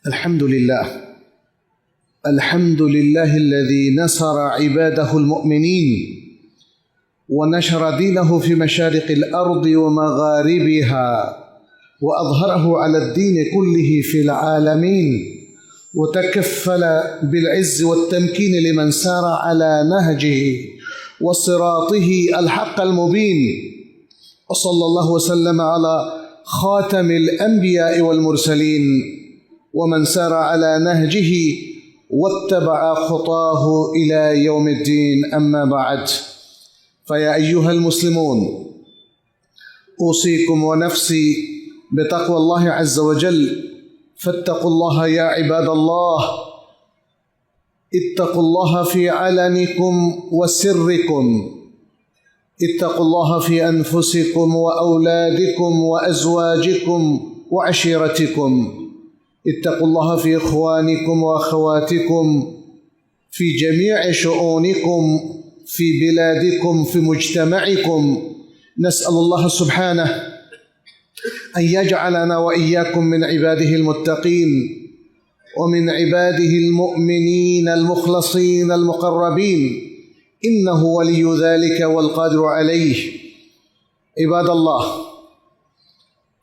الحمد لله الذي نصر عباده المؤمنين ونشر دينه في مشارق الأرض ومغاربها وأظهره على الدين كله في العالمين وتكفل بالعز والتمكين لمن سار على نهجه وصراطه الحق المبين. وصلى الله وسلم على خاتم الأنبياء والمرسلين ومن سار على نهجه واتبع خطاه إلى يوم الدين. أما بعد، فيا أيها المسلمون، أوصيكم ونفسي بتقوى الله عز وجل، فاتقوا الله يا عباد الله، اتقوا الله في علنكم وسركم، اتقوا الله في أنفسكم وأولادكم وأزواجكم وعشيرتكم، اتقوا الله في إخوانكم وأخواتكم، في جميع شؤونكم، في بلادكم، في مجتمعكم. نسأل الله سبحانه أن يجعلنا وإياكم من عباده المتقين ومن عباده المؤمنين المخلصين المقربين، إنه ولي ذلك والقادر عليه। عباد الله,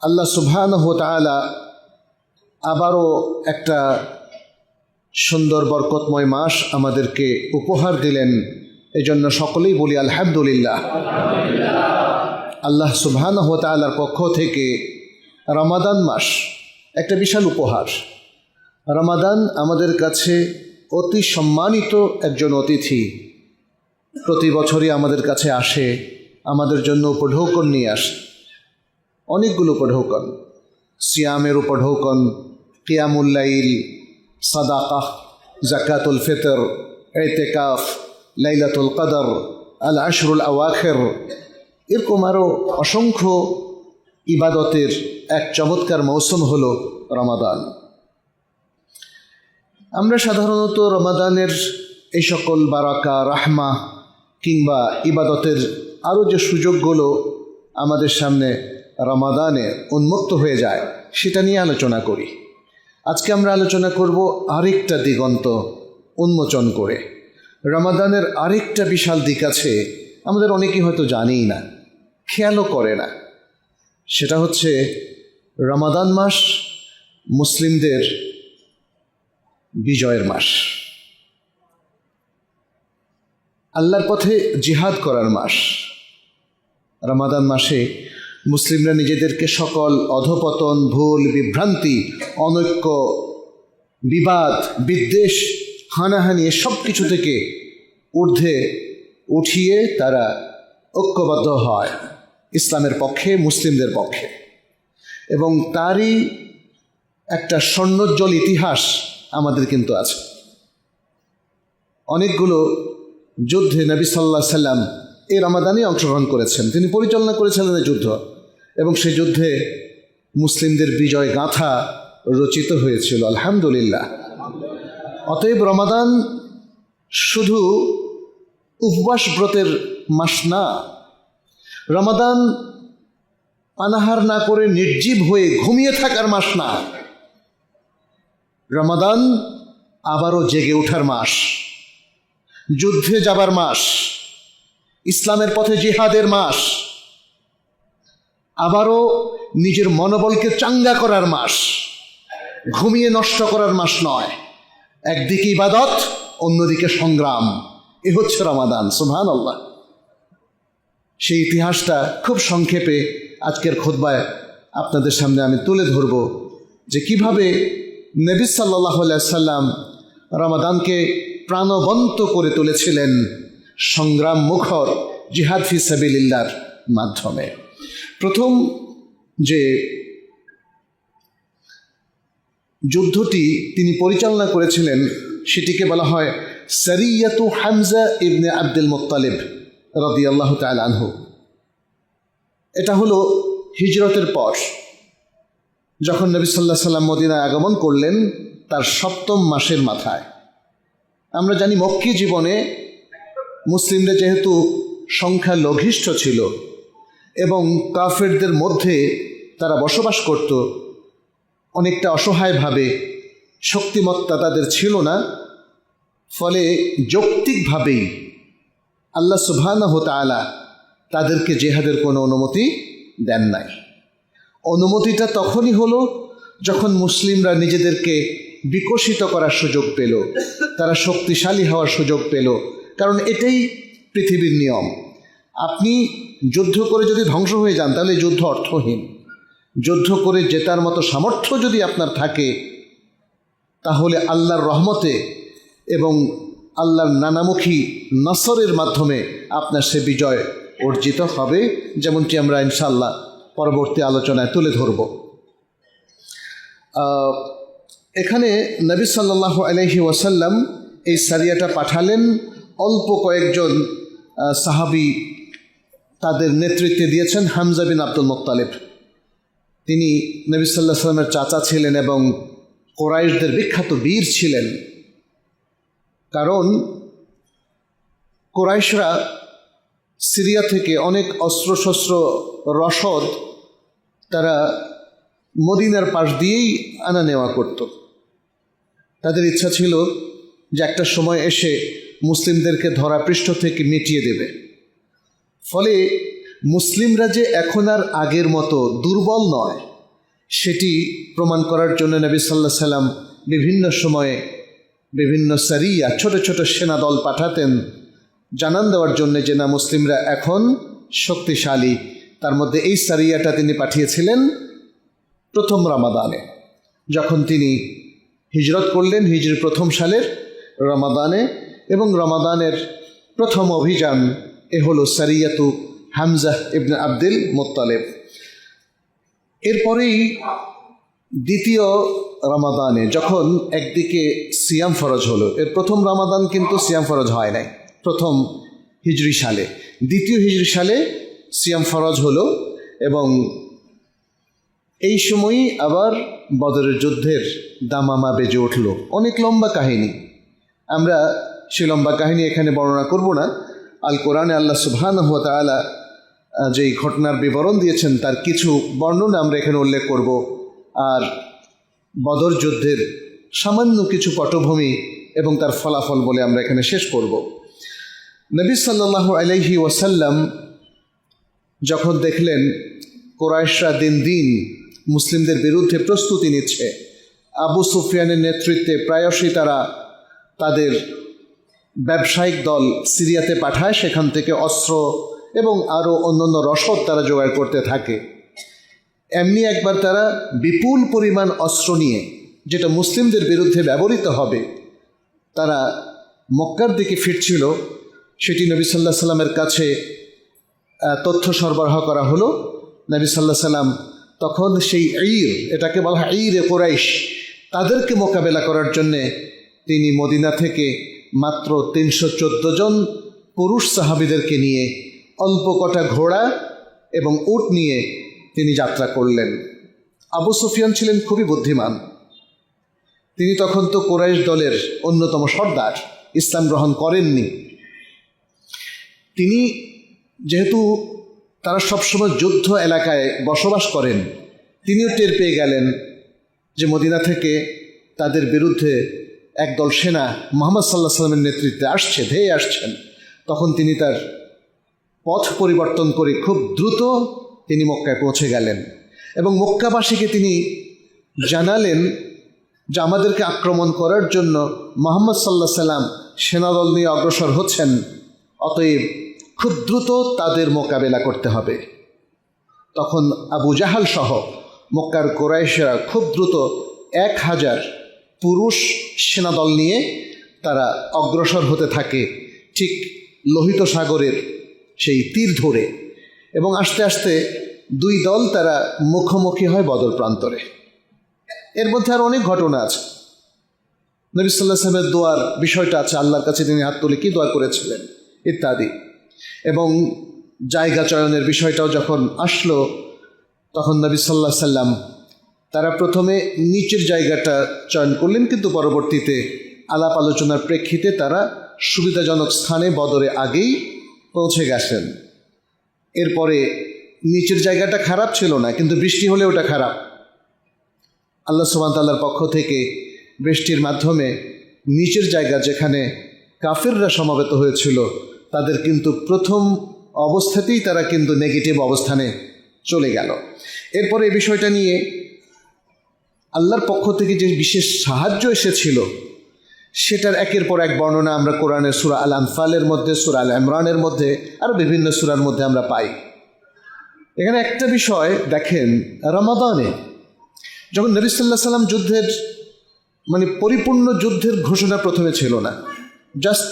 আল্লাহ সুবহানাহু ওয়া তাআলা আবারও একটা সুন্দর বরকতময় মাস আমাদেরকে উপহার দিলেন। এজন্য সকলেই বলি আলহামদুলিল্লাহ। আল্লাহ সুবহানাহু ওয়া তাআলার পক্ষ থেকে রমাদান মাস একটা বিশাল উপহার। রমাদান আমাদের কাছে অতি সম্মানিত একজন অতিথি। প্রতি বছরই আমাদের কাছে আসে, আমাদের জন্য উপঢৌকন নিয়ে আসে, অনেকগুলো উপঢৌকন, সিয়ামের উপঢৌকন, কিয়ামুল লাইল, সাদাকাহ, জাকাতুল ফিতর, ইতিকাফ, লাইলাতুল কদর, আল আশরুল আওয়াখির, এরকম আরও অসংখ্য ইবাদতের এক চমৎকার মৌসুম হল রমাদান। আমরা সাধারণত রমাদানের এই সকল বারাকা, রাহমা কিংবা ইবাদতের আরও যে সুযোগগুলো আমাদের সামনে রমাদানে উন্মুক্ত হয়ে যায় সেটা নিয়ে আলোচনা করি। আজকে আমরা আলোচনা করব আরেকটা দিগন্ত উন্মোচন করে। রমাদানের আরেকটা বিশাল দিক আছে, আমাদের অনেকেই হয়তো জানেই না, খেয়ালও করে না। সেটা হচ্ছে রমাদান মাস মুসলিমদের বিজয়ের মাস, আল্লাহর পথে জিহাদ করার মাস। রমাদান মাসে মুসলিমরা নিজেদেরকে সকল অধপতন, ভুল, বিভ্রান্তি, অনৈক্য, বিবাদ, বিদ্বেষ, হানাহানি সব কিছু থেকে ঊর্ধ্বে উঠিয়ে তারা ঐক্যবদ্ধ হয় ইসলামের পক্ষে, মুসলিমদের পক্ষে। এবং তারই একটা স্বর্ণোজ্জ্বল ইতিহাস আমাদের কিন্তু আছে। অনেকগুলো যুদ্ধে নবী সাল্লাল্লাহু আলাইহি সাল্লাম এই রমাদানে অংশগ্রহণ করেছেন, তিনি পরিচালনা করেছিলেন এই যুদ্ধ, এবং সেই যুদ্ধে মুসলিমদের বিজয় গাথা রচিত হয়েছিল। আলহামদুলিল্লাহ। অতএব রমাদান শুধু উপবাস ব্রতের মাস না, রমাদান পানাহার না করে নির্জীব হয়ে ঘুমিয়ে থাকার মাস না, রমাদান আবারও জেগে ওঠার মাস, যুদ্ধে যাবার মাস, ইসলামের পথে জিহাদের মাস, আবারও নিজের মনোবলকে চাঙ্গা করার মাস, ঘুমিয়ে নষ্ট করার মাস নয়। একদিকে ইবাদত, অন্যদিকে সংগ্রাম, এ হচ্ছে রমাদান। সুবহানাল্লাহ। সেই ইতিহাসটা খুব সংক্ষেপে আজকের খুতবায় আপনাদের সামনে আমি তুলে ধরব, যে কিভাবে নবী সাল্লাল্লাহু আলাইহি সাল্লাম রমাদানকে প্রাণবন্ত করে তুলেছিলেন সংগ্রাম মুখর জিহাদ ফি সাবিলিল্লাহর মাধ্যমে। প্রথম যে যুদ্ধটি তিনি পরিচালনা করেছিলেন সেটিকে বলা হয় সারিয়াতু হামজা ইবনে আব্দুল মুত্তালিব রাদিয়াল্লাহু তাআলা আনহু। এটা হলো হিজরতের পর, যখন নবী সাল্লাল্লাহু আলাইহি সাল্লাম মদিনায় আগমন করলেন তার ৭ম মাসের মাথায়। আমরা জানি মক্কি জীবনে মুসলিমদের যেহেতু সংখ্যা লঘিষ্ঠ ছিল এবং কাফেরদের মধ্যে তারা বসবাস করত, অনেকটা অসহায়ভাবে শক্তিমত্তা তাদের ছিল না, ফলে যৌক্তিকভাবেই আল্লাহ সুবহানাহু ওয়া তাআলা তাদেরকে জেহাদের কোনো অনুমতি দেন নাই। অনুমতিটা তখনই হলো যখন মুসলিমরা নিজেদেরকে বিকশিত করার সুযোগ পেল, তারা শক্তিশালী হওয়ার সুযোগ পেল। কারণ এটাই পৃথিবীর নিয়ম। আপনি যুদ্ধ করে যদি ধ্বংস হয়ে যান তাহলে যুদ্ধ অর্থহীন। যুদ্ধ করে জেতার মতো সামর্থ্য যদি আপনার থাকে তাহলে আল্লাহর রহমতে এবং আল্লাহর নানামুখী নসরের মাধ্যমে আপনার সে বিজয় অর্জিত হবে, যেমনটি আমরা ইনশাআল্লাহ পরবর্তী আলোচনায় তুলে ধরব। এখানে নবী সাল্লাল্লাহু আলাইহি ওয়াসাল্লাম এই সারিয়াটা পাঠালেন। অল্প কয়েকজন সাহাবী তাদের নেতৃত্বে দিয়েছেন। হামজা বিন আব্দুল মুত্তালিব, তিনি নবী সাল্লাল্লাহু আলাইহি ওয়াসাল্লামের চাচা ছিলেন এবং কুরাইশদের বিখ্যাত বীর ছিলেন। কারণ কুরাইশরা সিরিয়া থেকে অনেক অস্ত্রশস্ত্র রসদ তারা মদিনার পাশ দিয়েই আনা নেওয়া করত। তাদের ইচ্ছা ছিল যে একটা সময় এসে মুসলিমদেরকে ধরা পৃষ্ঠ থেকে মিটিয়ে দেবে। ফলে মুসলিমরা যে এখন আর আগের মতো দুর্বল নয় সেটি প্রমাণ করার জন্য নবী সাল্লাল্লাহু আলাইহি সাল্লাম বিভিন্ন সময়ে বিভিন্ন সারিয়া ছোট ছোট সেনা দল পাঠাতেন জানান দেওয়ার জন্য যে না, মুসলিমরা এখন শক্তিশালী। তার মধ্যে এই সারিয়াটা তিনি পাঠিয়েছিলেন প্রথম রমাদানে, যখন তিনি হিজরত করলেন হিজরি প্রথম সালের রমাদানে। এবং রমাদানের প্রথম অভিযান এ হলো সারিয়াতু হামজা ইবনে আব্দুল মুত্তালিব। এরপরেই দ্বিতীয় রমাদানে যখন একদিকে সিয়াম ফরজ হলো, এর প্রথম রমাদান কিন্তু সিয়াম ফরজ হয় নাই, প্রথম হিজরি সালে। দ্বিতীয় হিজরি সালে সিয়াম ফরজ হলো এবং এই সময়ই আবার বদরের যুদ্ধের দামামা বেজে উঠল। অনেক লম্বা কাহিনী, আমরা সে লম্বা কাহিনী এখানে বর্ণনা করব না। আল কোরআনে আল্লাহ সুবহানাহু ওয়া তাআলা যেই ঘটনার বিবরণ দিয়েছেন তার কিছু বর্ণনা আমরা এখানে উল্লেখ করব, আর বদর যুদ্ধের সামান্য কিছু পটভূমি এবং তার ফলাফল বলে আমরা এখানে শেষ করব। নবী সাল্লাল্লাহু আলাইহি ওয়াসাল্লাম যখন দেখলেন কুরাইশরা দিন দিন মুসলিমদের বিরুদ্ধে প্রস্তুতি নিচ্ছে, আবু সুফিয়ানের নেতৃত্বে প্রায়শই তারা তাদের ব্যবসায়িক দল সিরিয়াতে পাঠায়, সেখান থেকে অস্ত্র এবং আরও অন্যান্য রসদ তারা জোগাড় করতে থাকে। এমনি একবার তারা বিপুল পরিমাণ অস্ত্র নিয়ে, যেটা মুসলিমদের বিরুদ্ধে ব্যবহৃত হবে, তারা মক্কার দিকে ফিরছিল। সেটি নবী সাল্লাল্লাহু আলাইহি সাল্লামের কাছে তথ্য সরবরাহ করা হলো। নবী সাল্লাল্লাহু আলাইহি সাল্লাম তখন সেই ঈর, এটাকে বলা হয় ঈরে কুরাইশ, তাদেরকে মোকাবেলা করার জন্যে তিনি মদিনা থেকে মাত্র 314 জন পুরুষ সাহাবীদেরকে নিয়ে অল্প কটা ঘোড়া এবং উট নিয়ে তিনি যাত্রা করলেন। আবু সুফিয়ান ছিলেন খুবই বুদ্ধিমান। তিনি তখন তো কুরাইশ দলের অন্যতম সর্দার, ইসলাম গ্রহণ করেননি। তিনি যেহেতু তারা সবসময় যুদ্ধ এলাকায় বসবাস করেন, তিনিও টের পেয়ে গেলেন যে মদিনা থেকে তাদের বিরুদ্ধে একদল সেনা মুহাম্মদ সাল্লাল্লাহু আলাইহি সাল্লামের নেতৃত্বে আসছে, ধেয়ে আসছেন। তখন তিনি তার পথ পরিবর্তন করে খুব দ্রুত তিনি মক্কায় পৌঁছে গেলেন এবং মক্কাবাসীকে তিনি জানালেন যে আমাদেরকে আক্রমণ করার জন্য মুহাম্মদ সাল্লাল্লাহু আলাইহি সাল্লাম সেনাদল নিয়ে অগ্রসর হচ্ছেন, অতএব খুব দ্রুত তাদের মোকাবেলা করতে হবে। তখন আবু জাহাল সহ মক্কার কুরাইশরা খুব দ্রুত 1000 পুরুষ সেনাদল নিয়ে তারা অগ্রসর হতে থাকে ঠিক লোহিত সাগরের সেই তীর ধরে, এবং আস্তে আস্তে দুই দল তারা মুখোমুখি হয় বদর প্রান্তরে। এর মধ্যে আর অনেক ঘটনা আছে। নবী সাল্লাল্লাহু আলাইহি ওয়াসাল্লামের দোয়ার বিষয়টা আছে, আল্লাহর কাছে তিনি হাত তুলে কী দোয়া করেছিলেন ইত্যাদি। এবং জায়গা চয়নের বিষয়টাও যখন আসলো তখন নবী সাল্লাল্লাহু আলাইহি ওয়াসাল্লাম তারা প্রথমে নিচের জায়গাটা চয়ন করলেন, কিন্তু পরবর্তীতে আলাপ আলোচনার প্রেক্ষিতে তারা সুবিধাজনক স্থানে বদরে আগেই পৌঁছে গেছেন। এরপরে নিচের জায়গাটা খারাপ ছিল না, কিন্তু বৃষ্টি হলে ওটা খারাপ। আল্লাহ সুবহানাহু ওয়া তাআলার পক্ষ থেকে বৃষ্টির মাধ্যমে নিচের জায়গা যেখানে কাফিররা সমবেত হয়েছিল তাদের কিন্তু প্রথম অবস্থাতেই তারা কিন্তু নেগেটিভ অবস্থানে চলে গেল। এরপরে এই বিষয়টা নিয়ে আল্লাহর পক্ষ থেকে যে বিশেষ সাহায্য এসেছিল সেটার একের পর এক বর্ণনা আমরা কোরআনের সূরা আল আনফালের মধ্যে, সূরা আল ইমরানের মধ্যে, আরও বিভিন্ন সূরার মধ্যে আমরা পাই। এখানে একটা বিষয় দেখেন, রমাদানে যখন নবী সাল্লাল্লাহু আলাইহি ওয়াসাল্লাম যুদ্ধের পরিপূর্ণ যুদ্ধের ঘোষণা প্রথমে ছিল না, জাস্ট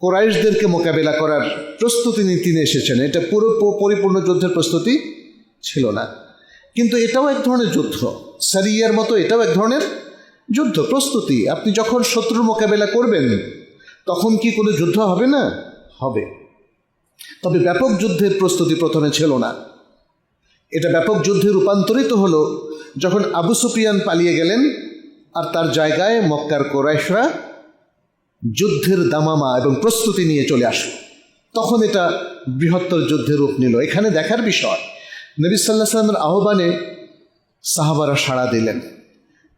কুরাইশদেরকে মোকাবেলা করার প্রস্তুতি নিয়ে তিনি এসেছেন, এটা পুরো পরিপূর্ণ যুদ্ধের প্রস্তুতি ছিল না। কিন্তু এটাও এক ধরনের যুদ্ধ, সারিয়ার মতো এটাও এক ধরনের যুদ্ধ প্রস্তুতি। আপনি যখন শত্রুর মোকাবেলা করবেন তখন কি কোনো যুদ্ধ হবে না? হবে। তবে ব্যাপক যুদ্ধের প্রস্তুতি প্রথমে ছিল না। এটা ব্যাপক যুদ্ধে রূপান্তরিত হলো যখন আবু সুফিয়ান পালিয়ে গেলেন আর তার জায়গায় মক্কার কুরাইশরা যুদ্ধের দামামা এবং প্রস্তুতি নিয়ে চলে আসলো, তখন এটা বৃহত্তর যুদ্ধের রূপ নিল। এখানে দেখার বিষয়, নবী সাল্লাল্লাহু আলাইহি ওয়াসাল্লামের আহ্বানে সাহাবারা সাড়া দিলেন।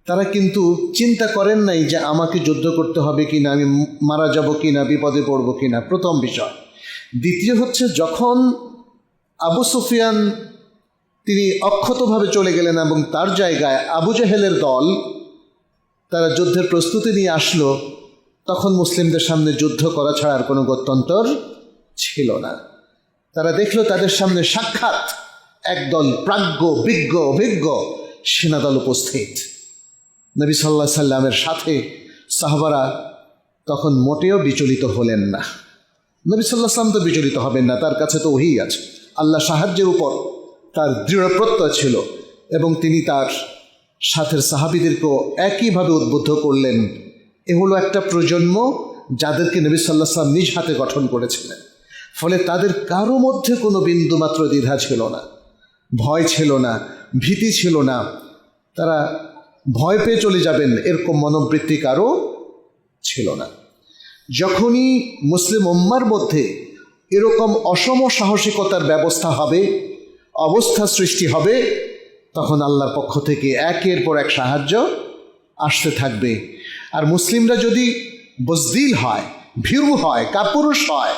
তারা কিন্তু চিন্তা করেন নাই যে আমাকে যুদ্ধ করতে হবে কি না, আমি মারা যাব কি না, বিপদে পড়ব কি না, প্রথম বিষয়। দ্বিতীয় হচ্ছে, যখন আবু সুফিয়ান তিনি অক্ষতভাবে চলে গেলেন এবং তার জায়গায় আবু জেহেলের দল তারা যুদ্ধের প্রস্তুতি নিয়ে আসলো, তখন মুসলিমদের সামনে যুদ্ধ করা ছাড়া আর কোনো গত্যন্তর ছিল না। তারা দেখলো তাদের সামনে সাক্ষাৎ একদল প্রাজ্ঞ, বিজ্ঞ, অভিজ্ঞ সেনাদল উপস্থিত। নবী সাল্লাল্লাহু আলাইহি সাল্লামের সাথে সাহাবারা তখন মোটেও বিচলিত হলেন না। নবী সাল্লাল্লাহু আলাইহি সাল্লাম তো বিচলিত হবেন না, তার কাছে তো ওহী আছে, আল্লাহ সাহায্যের উপর তার দৃঢ় প্রত্যয় ছিল এবং তিনি তার সাথের সাহাবীদেরকেও একইভাবে উদ্বুদ্ধ করলেন। এ হলো একটা প্রজন্ম যাদেরকে নবী সাল্লাল্লাহু আলাইহি সাল্লাম নিজ হাতে গঠন করেছিলেন। ফলে তাদের কারো মধ্যে কোনো বিন্দুমাত্র দ্বিধা ছিল না, ভয় ছিল না, ভীতি ছিল না, তারা ভয় পেয়ে চলে যাবেন এরকম মনোবৃত্তি কারো ছিল না। যখনই মুসলিম উম্মার মধ্যে এরকম অসম সাহসিকতার ব্যবস্থা হবে, অবস্থা সৃষ্টি হবে, তখন আল্লাহর পক্ষ থেকে একের পর এক সাহায্য আসতে থাকবে। আর মুসলিমরা যদি বজদিল হয়, ভীরু হয়, কাপুরুষ হয়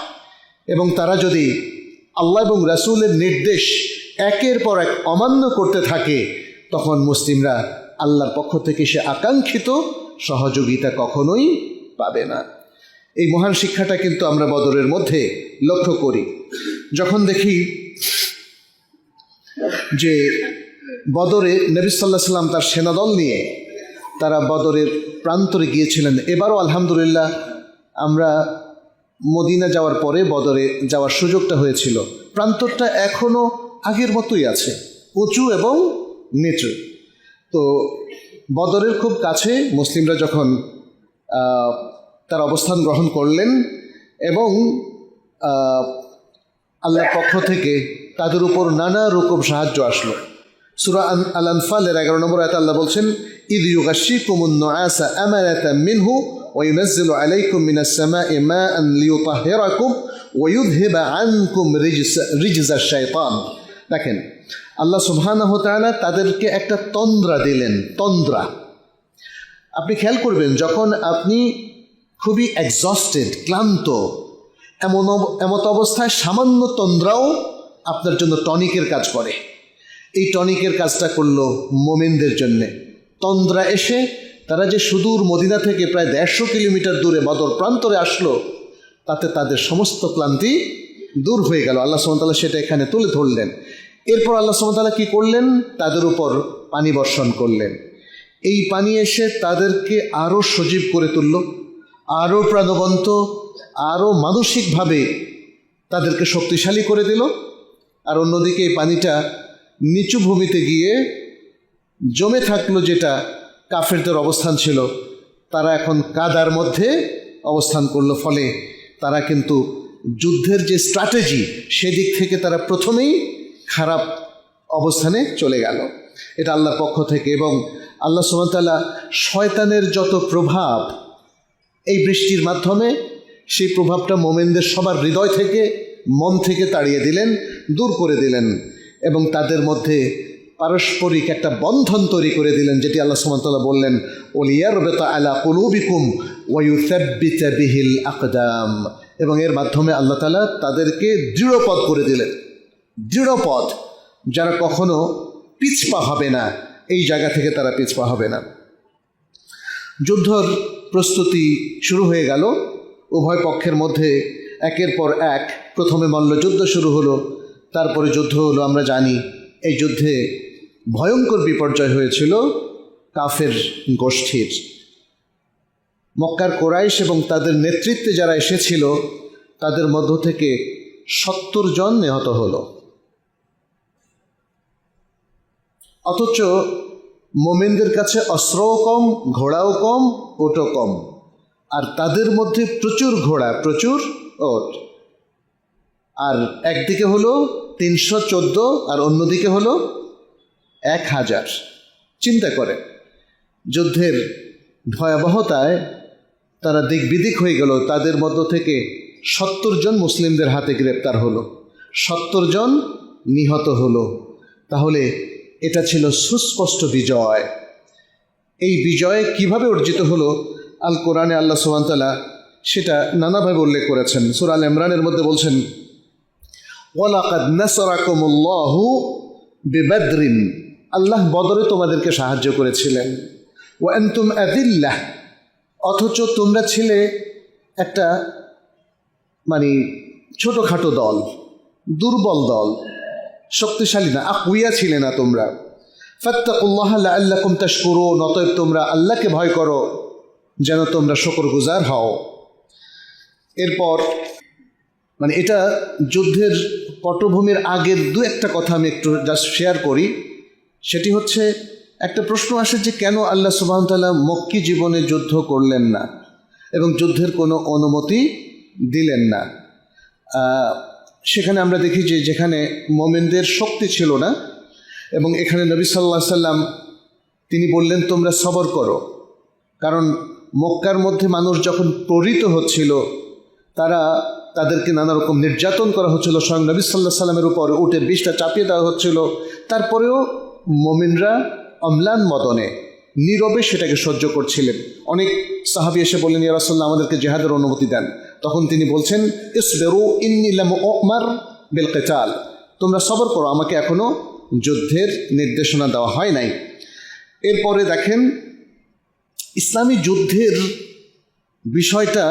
এবং তারা যদি আল্লাহ এবং রাসূলের নির্দেশ একের পর এক অমান্য করতে থাকে, তখন মুসলিমরা আল্লাহর পক্ষ থেকে সে আকাঙ্ক্ষিত সহযোগিতা কখনোই পাবে না। এই মহান শিক্ষাটা কিন্তু আমরা বদরের মধ্যে লক্ষ্য করি। যখন দেখি যে বদরে নবী সাল্লাল্লাহু আলাইহি সাল্লাম তার সেনাদল নিয়ে তারা বদরের প্রান্তরে গিয়েছিলেন। এবারও আলহামদুলিল্লাহ আমরা মদিনা যাওয়ার পরে বদরে যাওয়ার সুযোগটা হয়েছিল। প্রান্তরটা এখনও আগের মতোই আছে, উঁচু এবং নিচু। তো বদরের খুব কাছে মুসলিমরা যখন তার অবস্থান গ্রহণ করলেন এবং আল্লাহর পক্ষ থেকে তাদের উপর নানা রকম সাহায্য আসলো। সূরা আল আনফালের 11 নম্বর আয়াতে আল্লাহ বলছেন, ইয ইউগাশশিকুমুন নুআসা আমানাতাম মিনহু ওয়া ইউনাজ্জিলু আলাইকুম মিনাস সামাই মাআন লিইউতাহহিরাকুম ওয়া ইউযহিবা আনকুম রিজজাশ শাইতান। দেখেন, আল্লাহ সুবহানাহু ওয়া তাআলা তাদেরকে একটা তন্দ্রা দিলেন। তন্দ্রা, আপনি খেয়াল করবেন, যখন আপনি খুবই এক্সস্টেড, ক্লান্ত, এমত অবস্থায় সামান্য তন্দ্রাও আপনার জন্য টনিকের কাজ করে। এই টনিকের কাজটা করলো মোমেনদের জন্যে। তন্দ্রা এসে তারা যে সুদূর মদিনা থেকে প্রায় 150 কিলোমিটার দূরে বদর প্রান্তরে আসলো, তাতে তাদের সমস্ত ক্লান্তি দূর হয়ে গেল। আল্লাহ সুবহানাহু ওয়া তাআলা সেটা এখানে তুলে ধরলেন। এরপর আল্লাহ সুবহানাহু ওয়া তাআলা কী করলেন? তাদের উপর পানি বর্ষণ করলেন। এই পানি এসে তাদেরকে আরও সজীব করে তুলল, আরও প্রাণবন্ত, আরও মানসিকভাবে তাদেরকে শক্তিশালী করে দিল। আর অন্যদিকে এই পানিটা নিচু ভূমিতে গিয়ে জমে থাকলো, যেটা কাফেরদের অবস্থান ছিল, তারা এখন কাদার মধ্যে অবস্থান করলো। ফলে তারা কিন্তু যুদ্ধের যে স্ট্র্যাটেজি, সেদিক থেকে তারা প্রথমেই খারাপ অবস্থানে চলে গেল। এটা আল্লাহর পক্ষ থেকে। এবং আল্লাহ সুবহানাহু ওয়া তাআলা শয়তানের যত প্রভাব এই বৃষ্টির মাধ্যমে, সেই প্রভাবটা মোমেনদের সবার হৃদয় থেকে, মন থেকে তাড়িয়ে দিলেন, দূর করে দিলেন এবং তাদের মধ্যে পারস্পরিক একটা বন্ধন তৈরি করে দিলেন, যেটি আল্লাহ সুবহানাহু ওয়া তাআলা বললেন ওয়ালিয়ারবিতা আলা কুলুবিকুম ওয়া ইউসাব্বিতা বিহিল আকদাম, এবং এর মাধ্যমে আল্লাহ তাআলা তাদেরকে দৃঢ়পদ করে দিলেন। দৃঢ়পদ, যারা কখনো পিছপা হবে না, এই জায়গা থেকে তারা পিছপা হবে না। যুদ্ধর প্রস্তুতি শুরু হয়ে গেল উভয় পক্ষের মধ্যে, একের পর এক। প্রথমে মল্লযুদ্ধ শুরু হলো, তারপরে যুদ্ধ হলো। আমরা জানি এই যুদ্ধে ভয়ঙ্কর বিপর্যয় হয়েছিল কাফের গোষ্ঠীর। মক্কার কোরাইশ এবং তাদের নেতৃত্বে যারা এসেছিল তাদের মধ্য থেকে 70 জন নিহত হলো। অথচ মোমেনদের কাছে অস্ত্রও কম, ঘোড়াও কম, ওটও কম, আর তাদের মধ্যে প্রচুর ঘোড়া, প্রচুর ওট। আর একদিকে হলো 314 আর অন্যদিকে হলো 1000। চিন্তা করে যুদ্ধের ভয়াবহতায় তারা দিক বিদিক হয়ে গেল। তাদের মধ্য থেকে 70 জন মুসলিমদের হাতে গ্রেপ্তার হলো, 70 জন নিহত হলো। তাহলে এটা ছিল সুস্পষ্ট বিজয়। এই বিজয় কিভাবে অর্জিত হলো আল কোরআনে আল্লাহ সুবহানাহু ওয়া তাআলা সেটা নানাভাবে উল্লেখ করেছেন। সূরা আল ইমরানের মধ্যে বলছেন ওয়ালাকাদ নাসারাকুমুল্লাহু বিবাদরিন, আল্লাহ বদরে তোমাদেরকে সাহায্য করেছিলেন। ওয়া আনতুম আযিল্লাহ, অথচ তোমরা ছিলে একটা ছোটোখাটো দল, দুর্বল দল, শক্তিশালী না, আকুইয়া ছিলে না তোমরা। ফাত্তাকুল্লাহ লাআল্লাকুম তাশকুরুন, অতএব তোমরা আল্লাহকে ভয় করো যেন তোমরা শুকরগুজার হও। এরপর এটা যুদ্ধের পটভূমির আগের দু একটা কথা আমি একটু জাস্ট শেয়ার করি। সেটি হচ্ছে, একটা প্রশ্ন আসে যে কেন আল্লাহ সুবহানাহু ওয়া তাআলা মক্কি জীবনে যুদ্ধ করলেন না এবং যুদ্ধের কোনো অনুমতি দিলেন না। সেখানে আমরা দেখি যে যেখানে মোমেনদের শক্তি ছিল না, এবং এখানে নবী সাল্লাল্লাহু আলাইহি সাল্লাম তিনি বললেন তোমরা সবর করো। কারণ মক্কার মধ্যে মানুষ যখন প্রহৃত হচ্ছিল, তাদেরকে নানা রকম নির্যাতন করা হচ্ছিল, স্বয়ং নবী সাল্লাল্লাহু আলাইহি সাল্লামের উপর উটের বিষটা চাপিয়ে দেওয়া হচ্ছিল। তারপরেও মোমিনরা অম্লান মদনে নীরবে সেটাকে সহ্য করছিলেন। অনেক সাহাবী এসে বললেন ইয়া রাসূলুল্লাহ, আমাদেরকে জিহাদের অনুমতি দেন। তখন তিনি বলছেন ইসবিরু ইন্নী লাম উমার বিল কিতাল, তোমরা সবর করো, আমাকে এখনো যুদ্ধের নির্দেশনা দেওয়া হয় নাই। এরপরে দেখেন ইসলামী যুদ্ধের বিষয়টা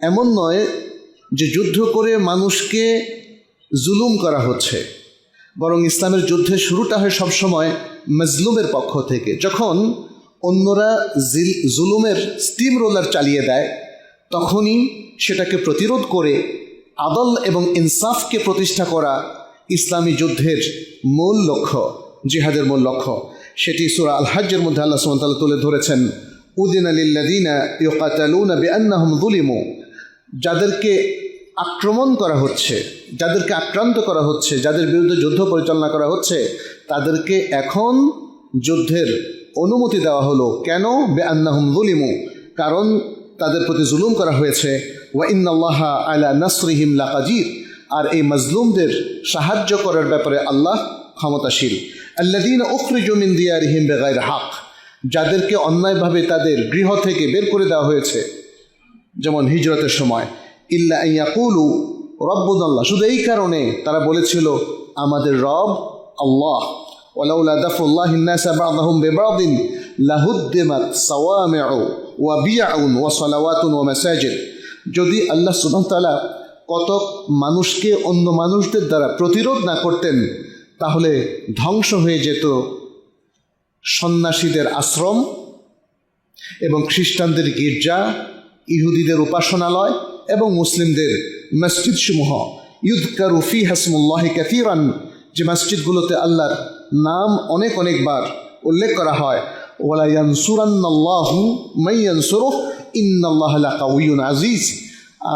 এমন নয় যে যুদ্ধ করে মানুষকে জুলুম করা হচ্ছে, বরং ইসলামের যুদ্ধের শুরুটা হয় সবসময় মজলুমের পক্ষ থেকে। যখন অন্যরা জুলুমের স্টিম রোলার চালিয়ে দেয়, তখনই সেটাকে প্রতিরোধ করে আদল এবং ইনসাফকে প্রতিষ্ঠা করা ইসলামী যুদ্ধের মূল লক্ষ্য, জিহাদের মূল লক্ষ্য। সেটি সূরা আল হজ্জের মধ্যে আল্লাহ সুবহানাহু ওয়া তাআলা তুলে ধরেছেন উযিনা লিল্লাযীনা ইউকাতালুনা বিআন্নাহুম যুলিমু, যাদেরকে আক্রমণ করা হচ্ছে, যাদেরকে আক্রান্ত করা হচ্ছে, যাদের বিরুদ্ধে যুদ্ধ পরিচালনা করা হচ্ছে, তাদেরকে এখন যুদ্ধের অনুমতি দেওয়া হলো। কেন? বিআন্নাহুম যুলিমু, কারণ তাদের প্রতি জুলুম করা হয়েছে। ওয়া ইন্নাল্লাহা আলা নাসরিহিম লাকাদির, আর এই মাজলুমদের সাহায্য করার ব্যাপারে আল্লাহ ক্ষমতাশীল। আল্লাযীনা উখরিজু মিন দিয়ারিহিম বিগাইরি হক, যাদেরকে অন্যায়ভাবে তাদের গৃহ থেকে বের করে দেওয়া হয়েছে, যেমন হিজরতের সময়, ইল্লা আন ইয়াকুলু রব্বুনাল্লাহ, শুধু এই কারণে তারা বলেছিল আমাদের রব আল্লাহ। ওয়ালাউলা দাফুল্লাহিন নাসা বা'দাহুম বিবা'দিন লাহুদ্দিমাত সাওয়ামি'ু ওয়া বি'উন ওয়া সালাওয়াতুন ওয়া মাসাজিদ, যদি আল্লাহ সুবহানাহু ওয়া তাআলা কতক মানুষকে অন্য মানুষদের দ্বারা প্রতিরোধ না করতেন, তাহলে ধ্বংস হয়ে যেত সন্ন্যাসীদের আশ্রম এবং খ্রিস্টানদের গির্জা, ইহুদিদের উপাসনালয় এবং মুসলিমদের মসজিদ সমূহ। ইউযকারু ফীহা ইসমুল্লাহি কাসীরান, যে মসজিদগুলোতে আল্লাহর নাম অনেক অনেকবার উল্লেখ করা হয়। ওয়ালা ইয়ানসুরান্নাল্লাহু মান ইয়ানসুরুহু ইন্নাল্লাহা লাকাউইয়্যুন আজিজ,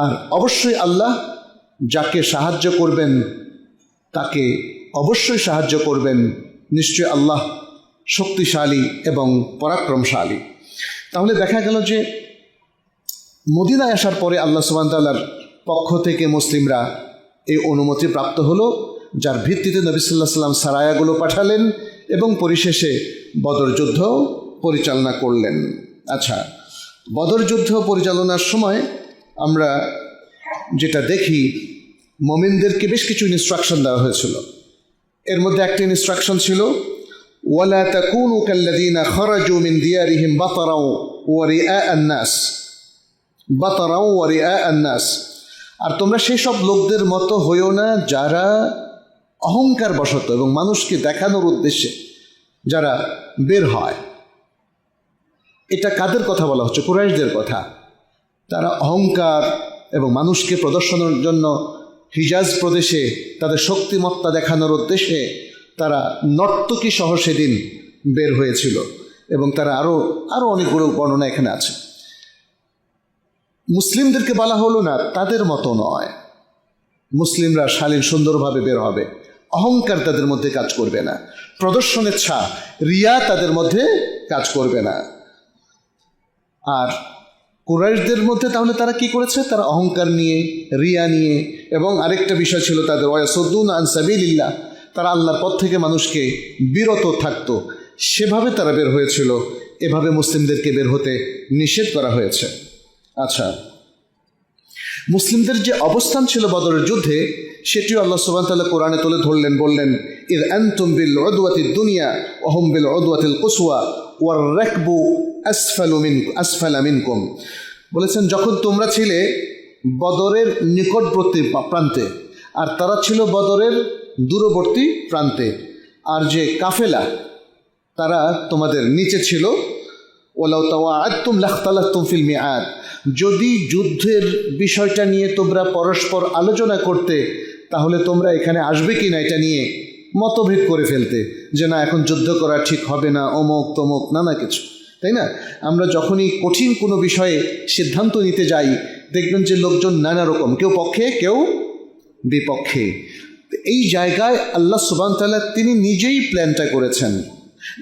আর অবশ্যই আল্লাহ যাকে সাহায্য করবেন তাকে অবশ্যই সাহায্য করবেন, নিশ্চয় আল্লাহ শক্তিশালী এবং পরাক্রমশালী। তাহলে দেখা গেল যে মদিনায় আসার পরে আল্লাহ সুবহানাহু ওয়া তাআলার পক্ষ থেকে মুসলিমরা এই অনুমতি প্রাপ্ত হলো যার ভিত্তিতে নবী সাল্লাল্লাহু আলাইহি ওয়াসাল্লাম সারায়াগুলো পাঠালেন এবং পরিশেষে বদর যুদ্ধ পরিচালনা করলেন। আচ্ছা, বদর যুদ্ধ পরিচালনার সময় আমরা যেটা দেখি, মুমিনদেরকে বেশ কিছু ইনস্ট্রাকশন দেওয়া হয়েছিল। এর মধ্যে একটা ইনস্ট্রাকশন ছিল, ওয়ালা তাকুনু কাল্লাযীনা খারাজু মিন দিয়ারিহিম বাতারাও ওয়া রিআআ আন-নাস, বাতারাও ওয়া রিআআ আন-নাস। আর তোমরা সেই সব লোকদের মতো হইও না যারা অহংকার বশত এবং মানুষকে দেখানোর উদ্দেশ্যে যারা বের হয়। এটা কাদের কথা বলা হচ্ছে? কুরাইশদের কথা। তারা অহংকার এবং মানুষকে প্রদর্শনের জন্য হিজাজ প্রদেশে তাদের শক্তিমত্তা দেখানোর উদ্দেশ্যে তারা নর্তকী সহ সেদিন বের হয়েছিল, এবং তারা আরও অনেকগুলো বর্ণনা এখানে আছে। মুসলিমদেরকে বলা হলো না তাদের মতো নয়, মুসলিমরা শালীন সুন্দরভাবে বের হবে, অহংকার তাদের মধ্যে কাজ করবে না, প্রদর্শনেচ্ছা রিয়া তাদের মধ্যে কাজ করবে না। আর কুরাইশদের মধ্যে তাহলে তারা কি করেছে? তারা অহংকার নিয়ে, রিয়া নিয়ে, এবং আরেকটা বিষয় ছিল তাদের ওয়ায়াসুদ্দুনা আন সাবিলিল্লাহ, তারা আল্লাহর পথ থেকে মানুষকে বিরত থাকতো, সেভাবে তারা বের হয়েছিল। এভাবে মুসলিমদেরকে বের হতে নিষেধ করা হয়েছে। আচ্ছা, মুসলিমদের যে অবস্থান ছিল বদরের যুদ্ধে, সেটিও আল্লাহ সুবহানাহু ওয়া তাআলা কোরআনে তুলে ধরলেন, বললেন, ইয আনতুম বিল উদওয়াতিদ দুনিয়া ওয়া হুম বিল উদওয়াতিল কুসওয়া ওয়ার রাকবু আসফালা মিনকুম। বলেছেন, যখন তোমরা ছিলে বদরের নিকটবর্তী প্রান্তে আর তারা ছিল বদরের দূরবর্তী প্রান্তে, আর যে কাফেলা তারা তোমাদের নিচে ছিল, ওয়ালাউ তাওয়াআদতুম লাখতালাফতুম ফিল মিআদ, যদি যুদ্ধের বিষয়টা নিয়ে তোমরা পরস্পর আলোচনা করতে তাহলে তোমরা এখানে আসবে কি না এটা নিয়ে মতভেদ করে ফেলতে, যে না এখন যুদ্ধ করা ঠিক হবে না, অমুক তমুক নানা কিছু, তাই না? আমরা যখনই কঠিন কোনো বিষয়ে সিদ্ধান্ত নিতে যাই দেখবেন যে লোকজন নানা রকম, কেউ পক্ষে কেউ বিপক্ষে। এই জায়গায় আল্লাহ সুবহানাহু ওয়া তাআলা তিনি নিজেই প্ল্যানটা করেছেন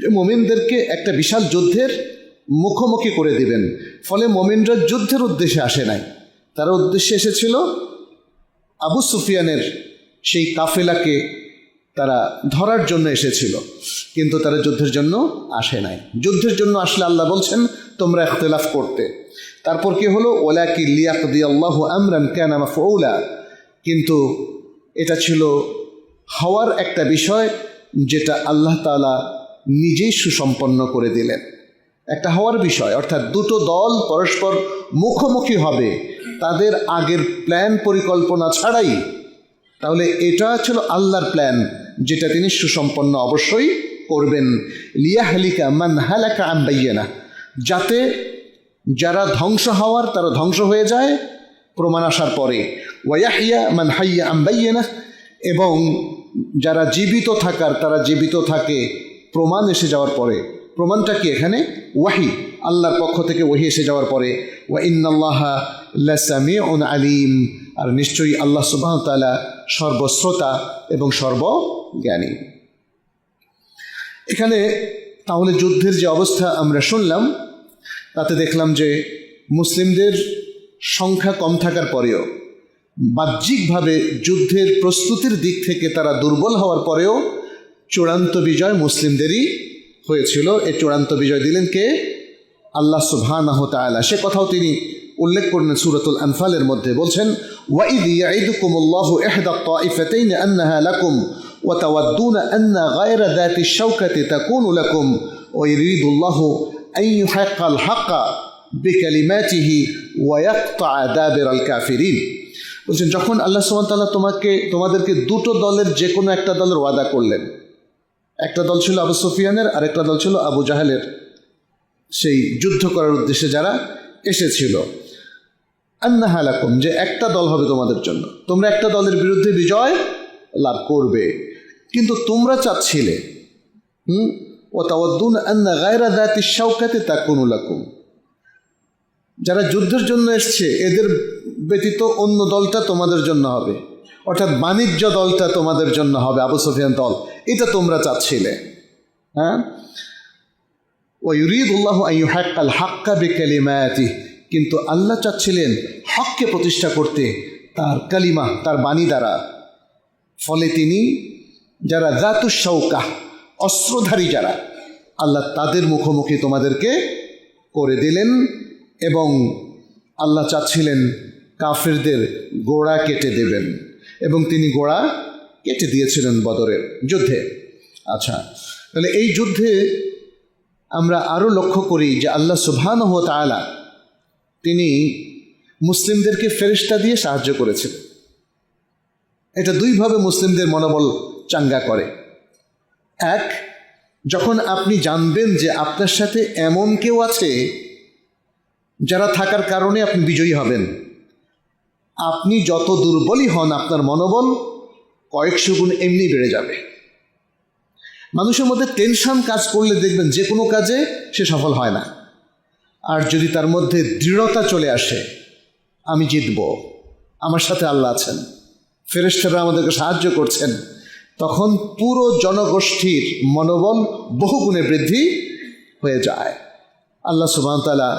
যে মুমিনদেরকে একটা বিশাল যুদ্ধের মুখোমুখি করে দিবেন। ফলে মুমিনরা যুদ্ধের উদ্দেশ্যে আসে নাই, তারা উদ্দেশ্যে এসেছিল আবু সুফিয়ানের সেই কাফেলাকে তারা ধরার জন্য এসেছিল, কিন্তু তারা যুদ্ধের জন্য আসে নাই। যুদ্ধের জন্য আসলে আল্লাহ বলছেন তোমরা ইখতিলাফ করতে। তারপর কি হলো? ওয়ালাকিন লিয়াকদিয়াল্লাহু আমরান কানা মাফউলা, কিন্তু এটা ছিল হওয়ার একটা বিষয় যেটা আল্লাহ তাআলা নিজেই সুসম্পন্ন করে দিলেন। একটা হওয়ার বিষয়, অর্থাৎ দুটো দল পরস্পর মুখোমুখি হবে তাদের আগের প্ল্যান পরিকল্পনা ছাড়াই। তাহলে এটা ছিল আল্লাহর প্ল্যান, যেটা তিনি সুসম্পন্ন অবশ্যই করবেন। লিয়াহলিকা মান হালাকা আন বাইয়িনাহ, যাতে যারা ধ্বংস হওয়ার তারা ধ্বংস হয়ে যায় প্রমাণ আসার পরে, ওয়াইয়াহিয়া মান হাইয়া আন বাইয়িনাহ, এবং যারা জীবিত থাকার তারা জীবিত থাকে প্রমাণ এসে যাওয়ার পরে। প্রমাণটা কি এখানে? ওয়াহি, আল্লাহর পক্ষ থেকে ওয়াহি এসে যাওয়ার পরে। ওয়া ইন্নাল্লাহা লাসামিউন আলিম, আর নিশ্চয়ই আল্লাহ সুবহানাহু ওয়া তাআলা সর্বশ্রোতা এবং সর্বজ্ঞানী। এখানে তাহলে যুদ্ধের যে অবস্থা আমরা শুনলাম, তাতে দেখলাম যে মুসলিমদের সংখ্যা কম থাকার পরেও, বাহ্যিকভাবে যুদ্ধের প্রস্তুতির দিক থেকে তারা দুর্বল হওয়ার পরেও চূড়ান্ত বিজয় মুসলিমদেরই হয়েছিল। এই চূড়ান্ত বিজয় দিলেন কে? আল্লাহ সুবহানাহু ওয়া তাআলা। সে কথাও তিনি উল্লেখ করলেন সূরাতুল আনফালের মধ্যে, বলছেন, ওয়াইদ ইয়াইদুকুমুল্লাহু ইহদা তাইফাতাইন আন্নাহা লাকুম ওয়া তাওয়াদ্দুনা আন্না গায়রা যাতিশ শাওকাতি তাকুনু লাকুম ওয়া ইরিদুল্লাহু আন ইউহিক্কাল হাক্কা বিকালিমাতিহি ওয়া ইয়াকতা দাবিরাল কাফিরিন। বলছেন, যখন আল্লাহ সুবহানাহু ওয়া তাআলা তোমাদেরকে দুটো দলের যে কোনো একটা দলের ওয়াদা করলেন, একটা দল ছিল আবু সুফিয়ানের আর একটা দল ছিল আবু জাহেলের, সেই যুদ্ধ করার উদ্দেশ্যে যারা এসেছিল, আন্নাহা লাকুম, যে একটা দল হবে তোমাদের জন্য, তোমরা একটা দলের বিরুদ্ধে বিজয় লাভ করবে, কিন্তু তোমরা চাচ্ছিলে ওয়া তাওয়াদ্দুনা আন্না গায়রা যাতিশ শাওকাতি তাকুনু লাকুম, যারা যুদ্ধের জন্য এসছে এদের ব্যতীত অন্য দলটা তোমাদের জন্য হবে, অর্থাৎ বাণিজ্য দলটা তোমাদের জন্য হবে, আবু সুফিয়ান দল, এটা তোমরা চাচ্ছিলে। হ্যাঁ, ওয়া ইউরিদুল্লাহু আন ইউহিক্কাল হাক্কা বিকালিমাতিহি, কিন্তু আল্লাহ চাচ্ছিলেন হককে প্রতিষ্ঠা করতে তার কালিমা, তার বাণী দ্বারা। ফলে তিনি যারা জাতুস শৌকা, অস্ত্রধারী যারা, আল্লাহ তাদের মুখোমুখি তোমাদেরকে করে দিলেন। এবং আল্লাহ চাচ্ছিলেন কাফিরদের গোড়া কেটে দেবেন, এবং তিনি গোড়া কেটে দিয়েছিলেন বদরের যুদ্ধে। আচ্ছা, তাহলে এই যুদ্ধে আমরা আরও লক্ষ্য করি যে আল্লাহ সুবহানাহু ওয়া তাআলা তিনি মুসলিমদেরকে ফেরেশতা দিয়ে সাহায্য করেছেন। এটা দুইভাবে মুসলিমদের মনোবল চাঙ্গা করে। এক, যখন আপনি জানবেন যে আপনার সাথে এমন কেউ আছে যারা থাকার কারণে আপনি বিজয়ী হবেন, আপনি যত দুর্বলই হন আপনার মনোবল কয়েকশো গুণ এমনি বেড়ে যাবে। মানুষের মধ্যে টেনশন কাজ করলে দেখবেন যে কোনো কাজে সে সফল হয় না। আর যদি তার মধ্যে দৃঢ়তা চলে আসে, আমি জিতব, আমার সাথে আল্লাহ আছেন, ফেরেশতারা আমাদেরকে সাহায্য করছেন, তখন পুরো জনগোষ্ঠীর মনোবল বহুগুণে বৃদ্ধি হয়ে যায়। আল্লাহ সুবহানাহু ওয়া তাআলা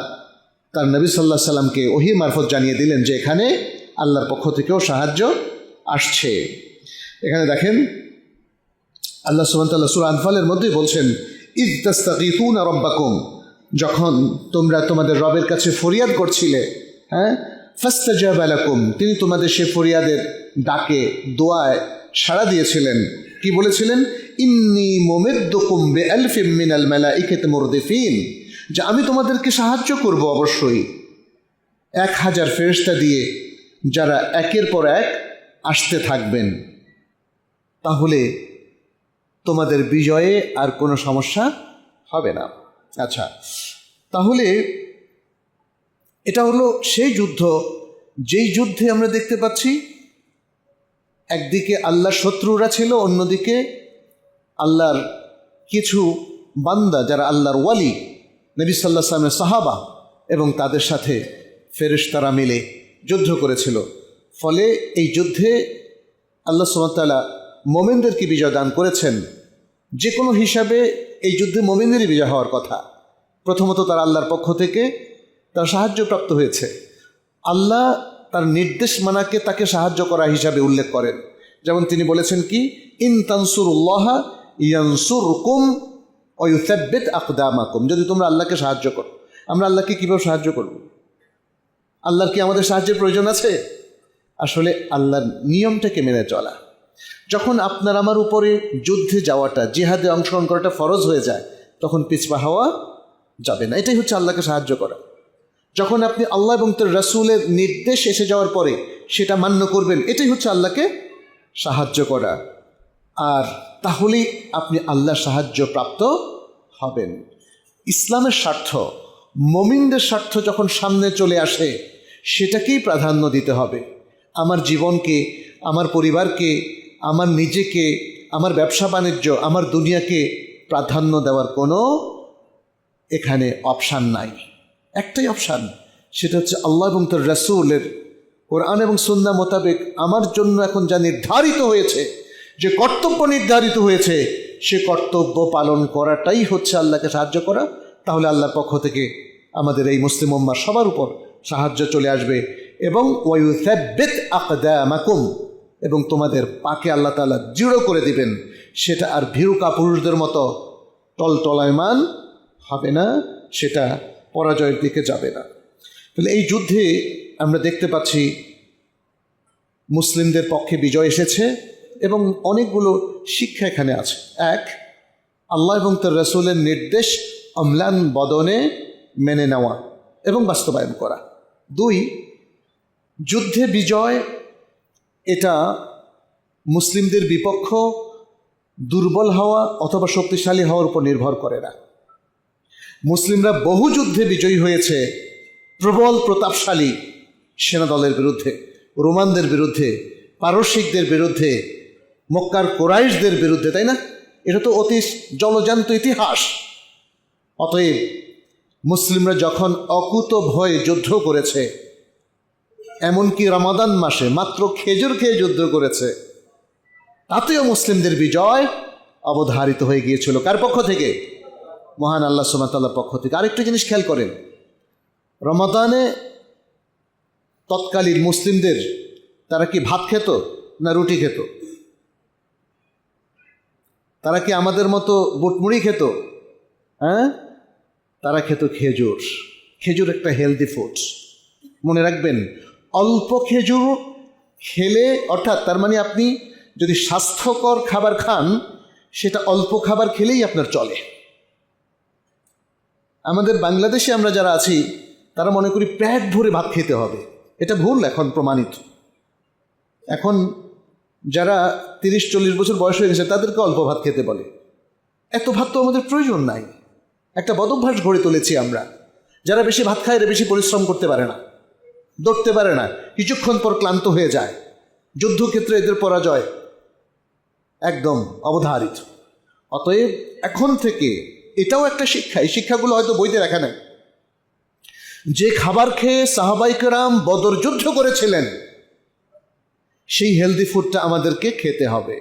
তার নবী সাল্লাল্লাহু আলাইহি সাল্লামকে ওহী মারফত জানিয়ে দিলেন যে এখানে আল্লাহর পক্ষ থেকেও সাহায্য আসছে। এখানে দেখেন আল্লাহ সুবহানাহু ওয়া তাআলা সূরা আনফালের মধ্যেই বলছেন, ইয তাস্তাগীথুনা রাব্বাকুম, যখন তোমরা তোমাদের রবের কাছে ফরিয়াদ করছিলে, হ্যাঁ, ফাস্তাজাবা লাকুম, তিনি তোমাদের সে ফরিয়াদের ডাকে দোয়ায় সাড়া দিয়েছিলেন। কি বলেছিলেন? ইন্নী মুমিদ্দুকুম বিআলফিম মিনাল মালাইকাতি মুরদিফিন, যে আমি তোমাদেরকে সাহায্য করব অবশ্যই 1000 ফেরেশতা দিয়ে, যারা একের পর এক আসতে থাকবেন, তাহলে তোমাদের বিজয়ে আর কোনো সমস্যা হবে না। আচ্ছা, তাহলে এটা হলো সেই যুদ্ধ, যেই যুদ্ধে আমরা দেখতে পাচ্ছি একদিকে আল্লাহর শত্রুরা ছিল, অন্যদিকে আল্লাহর কিছু বান্দা যারা আল্লাহর ওয়ালি, নবী সাল্লাল্লাহু আলাইহি ওয়াসাল্লামের সাহাবা, এবং তাদের সাথে ফেরেশতারা মিলে যুদ্ধ করেছিল। ফলে এই যুদ্ধে আল্লাহ সুবহানাহু ওয়া তাআলা মুমিনদেরকে বিজয় দান করেছেন। যে কোনো হিসাবে এই যুদ্ধে মুমিনদেরই বিজয় হওয়ার কথা। প্রথমত তারা আল্লাহর পক্ষ থেকে তার সাহায্যপ্রাপ্ত হয়েছে। আল্লাহ তার নির্দেশ মানাকে তাকে সাহায্য করা হিসাবে উল্লেখ করেন। যেমন তিনি বলেছেন কি, ইন তানসুরুল্লাহা ইয়ানসুরকুম ওয়া ইউসাব্বিত আকদামাকুম, যদি তোমরা আল্লাহকে সাহায্য করো। আমরা আল্লাহকে কীভাবে সাহায্য করব? আল্লাহর কি আমাদের সাহায্যের প্রয়োজন আছে? আসলে আল্লাহর নিয়মটাকে মেনে চলা। যখন আপনার আমার উপরে যুদ্ধে যাওয়াটা, জিহাদে অংশগ্রহণ করাটা ফরজ হয়ে যায়, তখন পিছপা হওয়া যাবে না। এটাই হচ্ছে আল্লাহকে সাহায্য করা। যখন আপনি আল্লাহ এবং তার রাসূলের নির্দেশ এসে যাওয়ার পরে সেটা মান্য করবেন, এটাই হচ্ছে আল্লাহকে সাহায্য করা। আর তাহলেই আপনি আল্লাহর সাহায্য প্রাপ্ত হবেন। ইসলামের স্বার্থ, মুমিনদের স্বার্থ যখন সামনে চলে আসে, সেটাকেই প্রাধান্য দিতে হবে। আমার জীবনকে, আমার পরিবারকে, আমার নিজেকে, আমার ব্যবসা বাণিজ্য, আমার দুনিয়াকে প্রাধান্য দেওয়ার কোনো এখানে অপশান নাই। একটাই অপশান, সেটা হচ্ছে আল্লাহ এবং তার রাসূলের কোরআন এবং সুন্নাহ মোতাবেক আমার জন্য এখন যা নির্ধারিত হয়েছে, যে কর্তব্য নির্ধারিত হয়েছে, সে কর্তব্য পালন করাটাই হচ্ছে আল্লাহকে সাহায্য করা। তাহলে আল্লাহর পক্ষ থেকে আমাদের এই মুসলিম উম্মাহ সবার উপর সাহায্য চলে আসবে। এবং ওয়ায়ুসাব্বিত আকদামাকুম, এবং তোমাদের পাকে আল্লাহ তাআলা দৃঢ় করে দিবেন। সেটা আর ভীরু কাপুরুষদের মতো টলটলায়মান হবে না, সেটা পরাজয়ের দিকে যাবে না। তাহলে এই যুদ্ধে আমরা দেখতে পাচ্ছি মুসলিমদের পক্ষে বিজয় এসেছে, এবং অনেকগুলো শিক্ষা এখানে আছে। এক, আল্লাহ এবং তার রাসূলের নির্দেশ অম্লান বদনে মেনে নেওয়া এবং বাস্তবায়ন করা। দুই, যুদ্ধে বিজয় এটা মুসলিমদের বিপক্ষ দুর্বল হওয়া অথবা শক্তিশালী হওয়ার উপর নির্ভর করে না। মুসলিমরা বহু যুদ্ধে বিজয়ী হয়েছে প্রবল প্রতাপশালী সেনাদলের বিরুদ্ধে, রোমানদের বিরুদ্ধে, পারসিকদের বিরুদ্ধে, মক্কার কোরাইশদের বিরুদ্ধে, তাই না? এটা তো অতি জলজান্ত ইতিহাস। অতএব মুসলিমরা যখন অকুত ভয়ে যুদ্ধ করেছে, এমনকি রমাদান মাসে মাত্র খেজুর খেয়ে যুদ্ধ করেছে, তাতেও মুসলিমদের বিজয় অবধারিত হয়ে গিয়েছিল। কার পক্ষ থেকে? মহান আল্লাহ সুবহানাহু ওয়া তাআলার পক্ষ থেকে। আরেকটা জিনিস খেয়াল করেন, রমাদানে তৎকালীন মুসলিমদের, তারা কি ভাত খেত না রুটি খেত? তারা কি আমাদের মতো বুটমুড়ি খেত? হ্যাঁ, তারা খেত খেজুর। খেজুর একটা হেলদি ফুড। মনে রাখবেন, অল্প খেজুর খেলে, অর্থাৎ তার মানে আপনি যদি স্বাস্থ্যকর খাবার খান, সেটা অল্প খাবার খেলেই আপনার চলে। আমাদের বাংলাদেশে আমরা যারা আছি তারা মনে করি পেট ভরে ভাত খেতে হবে। এটা ভুল, এখন প্রমাণিত। এখন যারা 30-40 বছর বয়স হয়ে গেছে তাদেরকে অল্প ভাত খেতে বলে। এত ভাত তো আমাদের প্রয়োজন নাই। একটা বদভ্যাস গড়ে তুলেছি আমরা। যারা বেশি ভাত খায় এরা বেশি পরিশ্রম করতে পারে না, দৌড়তে পারে না, কিছুক্ষণ পর ক্লান্ত হয়ে যায়। যুদ্ধক্ষেত্রে এদের পরাজয় একদম অবধারিত। অতএব এখন থেকে এটাও একটা শিক্ষা, এই শিক্ষাগুলো হয়তো বইতে লেখা নাই। যে খাবার খেয়ে সাহাবায়ে কেরাম বদর যুদ্ধ করেছিলেন, সেই হেলদি ফুডটা আমাদেরকে খেতে হবে।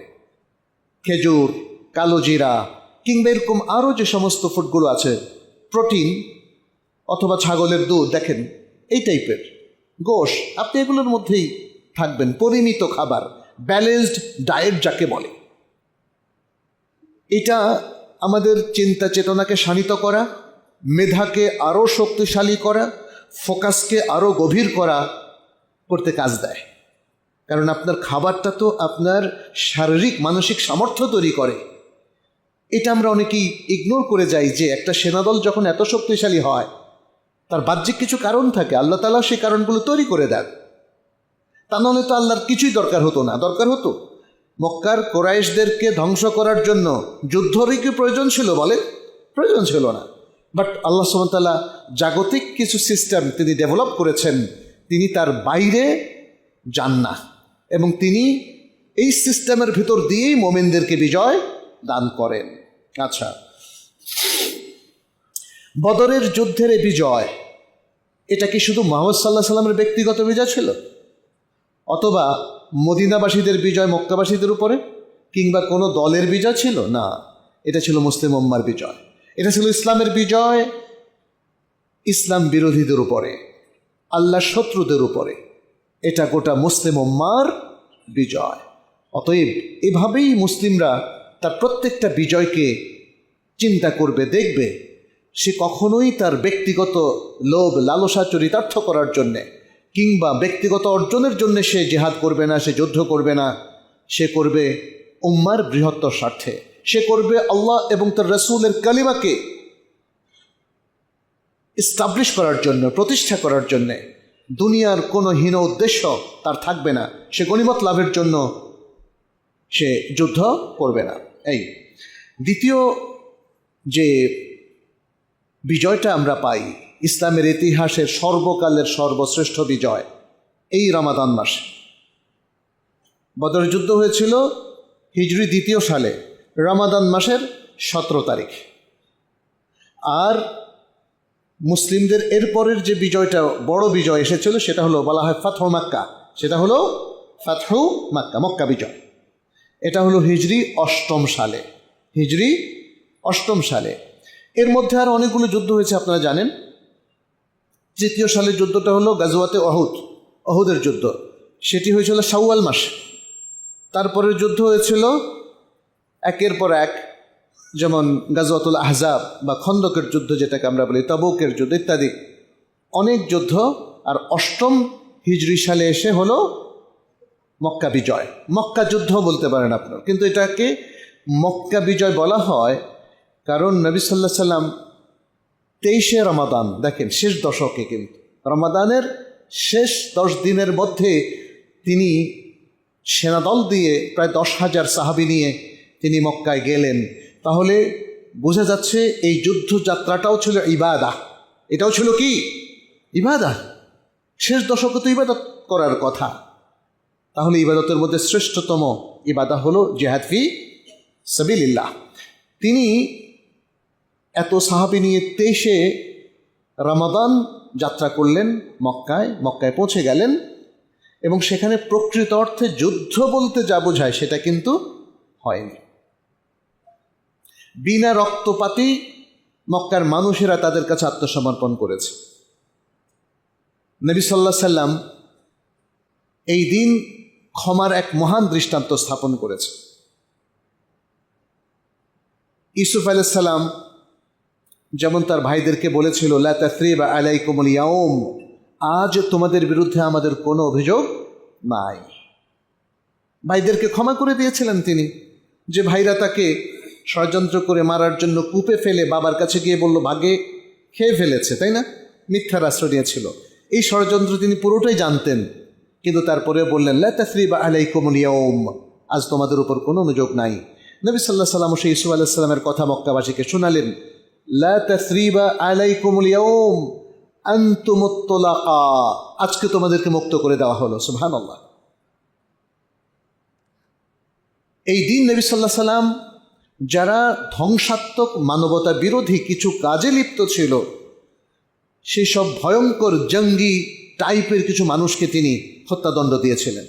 খেজুর, কালো জিরা, কিংবা এরকম আরও যে সমস্ত ফুডগুলো আছে, প্রোটিন অথবা ছাগলের দুধ, দেখেন এই টাইপের গোশ, আপনি এগুলোর মধ্যেই থাকবেন। পরিমিত খাবার, ব্যালেন্সড ডায়েট যাকে বলে, এটা আমাদের চিন্তা চেতনাকে শানিত করা, মেধাকে আরও শক্তিশালী করা, ফোকাসকে আরও গভীর করতে কাজ দেয়। কারণ আপনার খাবারটা তো আপনার শারীরিক মানসিক সামর্থ্য তৈরি করে। এটা আমরা অনেকেই ইগনোর করে যাই যে একটা সেনাদল যখন এত শক্তিশালী হয় তার বাহ্যিক কিছু কারণ থাকে, আল্লাহ তাআলা সেই কারণগুলো তৈরি করে দেন। তা নাহলে তো আল্লাহর কিছুই দরকার হতো না। দরকার হতো মক্কার কোরাইশদেরকে ধ্বংস করার জন্য যুদ্ধরই কি প্রয়োজন ছিল? বলে প্রয়োজন ছিল না। বাট আল্লাহ সুবহানাহু ওয়া তাআলা জাগতিক কিছু সিস্টেম তিনি ডেভেলপ করেছেন, তিনি তার বাইরে যান না, এবং তিনি এই সিস্টেমের ভিতর দিয়েই মোমিনদেরকে বিজয় দান করেন। আচ্ছা, বদরের যুদ্ধের এই বিজয়, এটা কি শুধু মুহাম্মদ সাল্লাল্লাহু আলাইহি সাল্লামের ব্যক্তিগত বিজয় ছিল, অথবা মদিনাবাসীদের বিজয় মক্কাবাসীদের উপরে, কিংবা কোনো দলের বিজয় ছিল? না, এটা ছিল মুসলিম উম্মার বিজয়। এটা ছিল ইসলামের বিজয়, ইসলাম বিরোধীদের উপরে, আল্লাহর শত্রুদের উপরে। এটা গোটা মুসলিম উম্মার বিজয়। অতএব এভাবেই মুসলিমরা তার প্রত্যেকটা বিজয়কে চিন্তা করবে, দেখবে। সে কখনোই তার ব্যক্তিগত লোভ লালসা চরিতার্থ করার জন্যে কিংবা ব্যক্তিগত অর্জনের জন্য সে জিহাদ করবে না, সে যুদ্ধ করবে না। সে করবে উম্মার বৃহত্তর স্বার্থে, সে করবে আল্লাহ এবং তার রাসূলের কালিমাকে এস্টাবলিশ করার জন্য, প্রতিষ্ঠা করার জন্যে। দুনিয়ার কোনো হীন উদ্দেশ্য তার থাকবে না। সে গনিমত লাভের জন্য সে যুদ্ধ করবে না। এই দ্বিতীয় যে বিজয়টা আমরা পাই, ইসলামের ইতিহাসের সর্বকালের সর্বশ্রেষ্ঠ বিজয়, এই রমাদান মাসে। বদর যুদ্ধ হয়েছিল হিজরি 2 সালে রমাদান মাসের 17 তারিখ। আর মুসলিমদের এরপরের যে বিজয়টা, বড় বিজয় এসেছিল, সেটা হলো বলা হয় ফাতহু মাক্কা। সেটা হলো ফাতহু মাক্কা, মক্কা বিজয়। এটা হলো হিজরি 8 সালে, হিজরি 8 সালে। এর মধ্যে আর অনেকগুলো যুদ্ধ হয়েছে, আপনারা জানেন। 3 সালের যুদ্ধটা হলো গাজওয়াতে অহুদ, অহুদের যুদ্ধ। সেটি হয়েছিল শাওয়াল মাসে। তারপরের যুদ্ধ হয়েছিল একের পর এক, যেমন গাজওয়াতুল আহজাব বা খন্দকের যুদ্ধ যেটাকে আমরা বলি, তাবুকের যুদ্ধ ইত্যাদি অনেক যুদ্ধ। আর 8 হিজরি সালে এসে হলো মক্কা বিজয়। মক্কা যুদ্ধ বলতে পারেন আপনার, কিন্তু এটাকে মক্কা বিজয় বলা হয় কারণ নবী সাল্লাল্লাহু আলাইহি সাল্লাম 23 রমাদান, দেখেন শেষ দশকে, কিন্তু রমাদানের শেষ 10 দিনের মধ্যে তিনি সেনাদল দিয়ে প্রায় 10,000 সাহাবী নিয়ে তিনি মক্কায় গেলেন। তাহলে বোঝা যাচ্ছে এই যুদ্ধযাত্রাটাও ছিল ইবাদা। এটাও ছিল কি? ইবাদা। শেষ দশকে তো ইবাদত করার কথা। তাহলে ইবাদতের মধ্যে শ্রেষ্ঠতম ইবাদা হলো জিহাদ ফি সাবিলিল্লাহ। তিনি এত সাহাবী নিয়ে 23 রমাদান যাত্রা করলেন মক্কায়, মক্কায় পৌঁছে গেলেন, এবং সেখানে প্রকৃত অর্থে যুদ্ধ বলতে যা বোঝায় সেটা কিন্তু হয়নি। বিনা রক্তপাতই মক্কার মানুষেরা তাদের কাছে আত্মসমর্পণ করেছে। নবী সাল্লাল্লাহু আলাইহি সাল্লাম এই দিন ক্ষমার এক মহান দৃষ্টান্ত স্থাপন করেছে। ইউসুফ আলাইহিস সালাম যেমন তার ভাইদেরকে বলেছিল, লা তাসরিবা আলাইকুমুল ইয়াউম, আজ তোমাদের বিরুদ্ধে আমাদের কোনো অভিযোগ নাই। ভাইদেরকে ক্ষমা করে দিয়েছিলেন তিনি। যে ভাইরা তাকে ষড়যন্ত্র করে মারার জন্য কূপে ফেলে বাবার কাছে গিয়ে বলল ভাগে খেয়ে ফেলেছে, তাই না, মিথ্যার আশ্রয় নিয়েছিল, এই ষড়যন্ত্র তিনি পুরোটাই জানতেন। কিন্তু তারপরে বললেন লা তাসরিবা আলাইকুমুল ইয়াউম, আজ তোমাদের উপর কোনো অভিযোগ নাই। নবী সাল্লাল্লাহু আলাইহি ওয়াসাল্লাম সেই ইউসুফ আলাইহিস সালামের কথা মক্কাবাসীকে শোনালেন, লা তাসরিবা আলাইকুমুল ইয়াউম আনতুমুত তুলাকা, আজকে তোমাদেরকে মুক্ত করে দেওয়া হলো। সুবহানাল্লাহ। এই দিন নবী সাল্লাল্লাহু আলাইহি সাল্লাম যারা ধ্বংসাত্মক মানবতা বিরোধী কিছু কাজে লিপ্ত ছিল, সেই সব ভয়ঙ্কর জঙ্গি টাইপের কিছু মানুষকে তিনি হত্যাদণ্ড দিয়েছিলেন।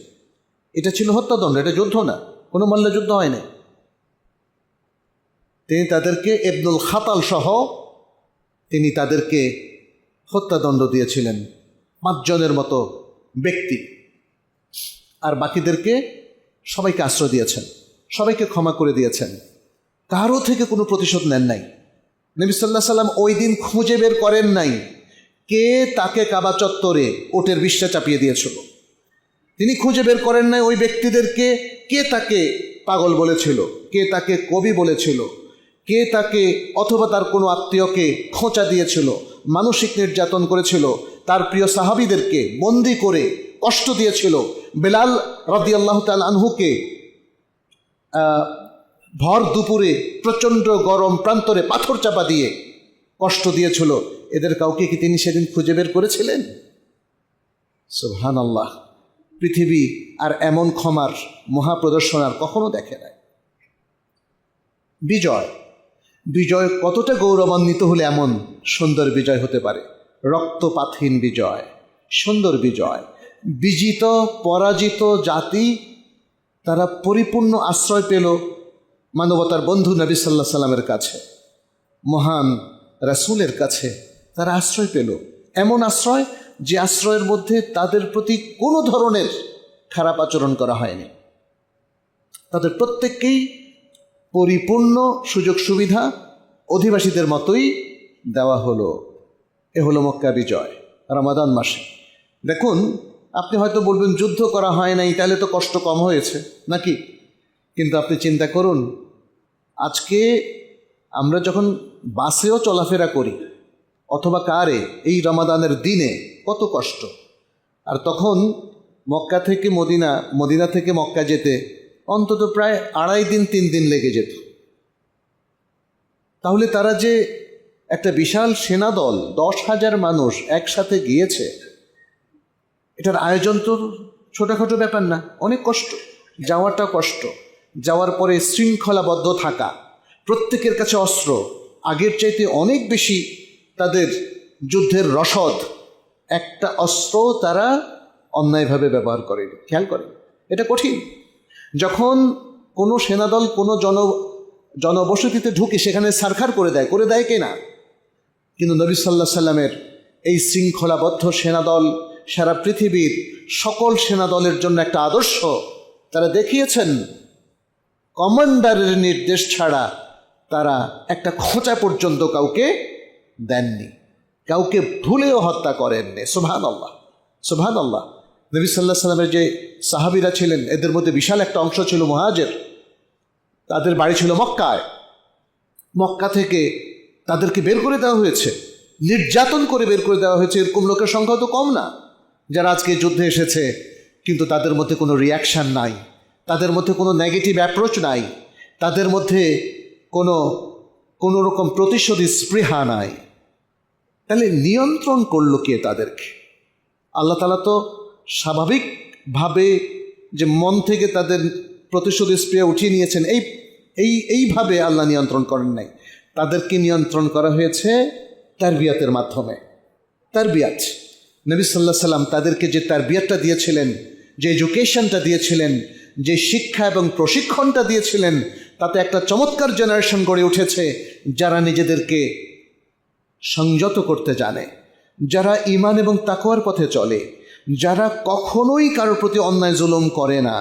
এটা ছিল হত্যাদণ্ড, এটা যুদ্ধ না, কোনো মল্ল যুদ্ধ হয় না। তিনি তাদেরকে ইবনুল খাতাল সহ তিনি তাদেরকে হত্যাদণ্ড দিয়েছিলেন, 5 জনের মতো ব্যক্তি। আর বাকিদেরকে সবাইকে আশ্রয় দিয়েছেন, সবাইকে ক্ষমা করে দিয়েছেন, কারো থেকে কোনো প্রতিশোধ নেন নাই। নবী সাল্লাল্লাহু আলাইহি সাল্লাম ওই দিন খুঁজে বের করেন নাই কে তাকে কাবা চত্বরে ওটের বিষটা চাপিয়ে দিয়েছিল। তিনি খুঁজে বের করেন নাই ওই ব্যক্তিদেরকে কে তাকে পাগল বলেছিল, কে তাকে কবি বলেছিল, কে তাকে অথবা তার কোনো আত্মীয়কে খোঁচা দিয়েছিল, মানসিক নির্যাতন করেছিল, তার প্রিয় সাহাবীদেরকে বন্দি করে কষ্ট দিয়েছিল, বেলাল রাদিয়াল্লাহু তাআলা আনহুকে ভর দুপুরে প্রচণ্ড গরম প্রান্তরে পাথর চাপা দিয়ে কষ্ট দিয়েছিল। এদের কাউকে কি তিনি সেদিন খুঁজে বের করেছিলেন? সুবহানাল্লাহ। পৃথিবী আর এমন ক্ষমার মহাপ্রদর্শন আর কখনো দেখে নাই। বিজয়, বিজয় কতটা গৌরবান্বিত হলে এমন সুন্দর বিজয় হতে পারে। রক্তপাতহীন বিজয়, সুন্দর বিজয়। বিজিত পরাজিত জাতি তারা পরিপূর্ণ আশ্রয় পেল মানবতার বন্ধু নবী সাল্লাল্লাহু আলাইহি সাল্লামের কাছে, মহান রাসূলের কাছে তারা আশ্রয় পেল। এমন আশ্রয় যে আশ্রয়ের মধ্যে তাদের প্রতি কোনো ধরনের খারাপ আচরণ করা হয়নি। তাদের প্রত্যেককেই পরিপূর্ণ সুযোগ সুবিধা অধিবাসীদের মতোই দেওয়া হলো। এ হলো মক্কা বিজয় রমাদান মাসে। দেখুন, আপনি হয়তো বলবেন যুদ্ধ করা হয় নাই, তাহলে তো কষ্ট কম হয়েছে নাকি? কিন্তু আপনি চিন্তা করুন, আজকে আমরা যখন বাসেও চলাফেরা করি অথবা কারে, এই রমাদানের দিনে কত কষ্ট। আর তখন মক্কা থেকে মদিনা, মদিনা থেকে মক্কা যেতে অন্তত প্রায় 2.5 দিন 3 দিন লেগে যেত। তাহলে তারা যে একটা বিশাল সেনাদল 10,000 মানুষ একসাথে গিয়েছে, এটার আয়োজন তো ছোটোখাটো ব্যাপার না, অনেক কষ্ট। যাওয়াটা কষ্ট, যাওয়ার পরে শৃঙ্খলাবদ্ধ থাকা, প্রত্যেকের কাছে অস্ত্র, আগের চাইতে অনেক বেশি তাদের যুদ্ধের রসদ, একটা অস্ত্র তারা অন্যায়ভাবে ব্যবহার করে, খেয়াল করেন, এটা কঠিন। যখন কোনো সেনাদল কোনো জনবসতিতে ঢুকে সেখানে সারখার করে দেয় কে না? কিন্তু নবী সাল্লাল্লাহু আলাইহি সাল্লামের এই শৃঙ্খলাবদ্ধ সেনাদল সারা পৃথিবীর সকল সেনাদলের জন্য একটা আদর্শ। তারা দেখিয়েছেন কমান্ডারের নির্দেশ ছাড়া তারা একটা খোঁচা পর্যন্ত কাউকে দেননি, কাউকে ভুলেও হত্যা করেননি। সুবহানাল্লাহ, সুবহানাল্লাহ। নবী সাল্লাল্লাহু আলাইহি সাল্লামের যে সাহাবীরা ছিলেন, এদের মধ্যে বিশাল একটা অংশ ছিল মুহাজির, তাদের বাড়ি ছিল মক্কায়। মক্কা থেকে তাদেরকে বের করে দেওয়া হয়েছে, নির্যাতন করে বের করে দেওয়া হয়েছে। এরকম লোকের সংখ্যা তো কম না যারা আজকে যুদ্ধে এসেছে, কিন্তু তাদের মধ্যে কোনো রিয়াকশান নাই, তাদের মধ্যে কোনো নেগেটিভ অ্যাপ্রোচ নাই, তাদের মধ্যে কোনো রকম প্রতিশোধী স্পৃহা নাই। তাহলে নিয়ন্ত্রণ করলো কে তাদেরকে? আল্লাহ তাআলা তো স্বাভাবিকভাবে যে মন থেকে তাদের প্রতিশোধী স্পৃহা উঠিয়ে নিয়েছেন, এইভাবে আল্লাহ নিয়ন্ত্রণ করেন নাই। তাদেরকে নিয়ন্ত্রণ করা হয়েছে তারবিয়াতের মাধ্যমে। তারবিয়াত, নবী সাল্লাল্লাহু আলাইহি সাল্লাম তাদেরকে যে তারবিয়াতটা দিয়েছিলেন, যে এডুকেশনটা দিয়েছিলেন, যে শিক্ষা এবং প্রশিক্ষণটা দিয়েছিলেন, তাতে একটা চমৎকার জেনারেশন গড়ে উঠেছে যারা নিজেদেরকে সংযত করতে জানে, যারা ঈমান এবং তাকওয়ার পথে চলে, যারা কখনোই কারোর প্রতি অন্যায় জুলুম করে না,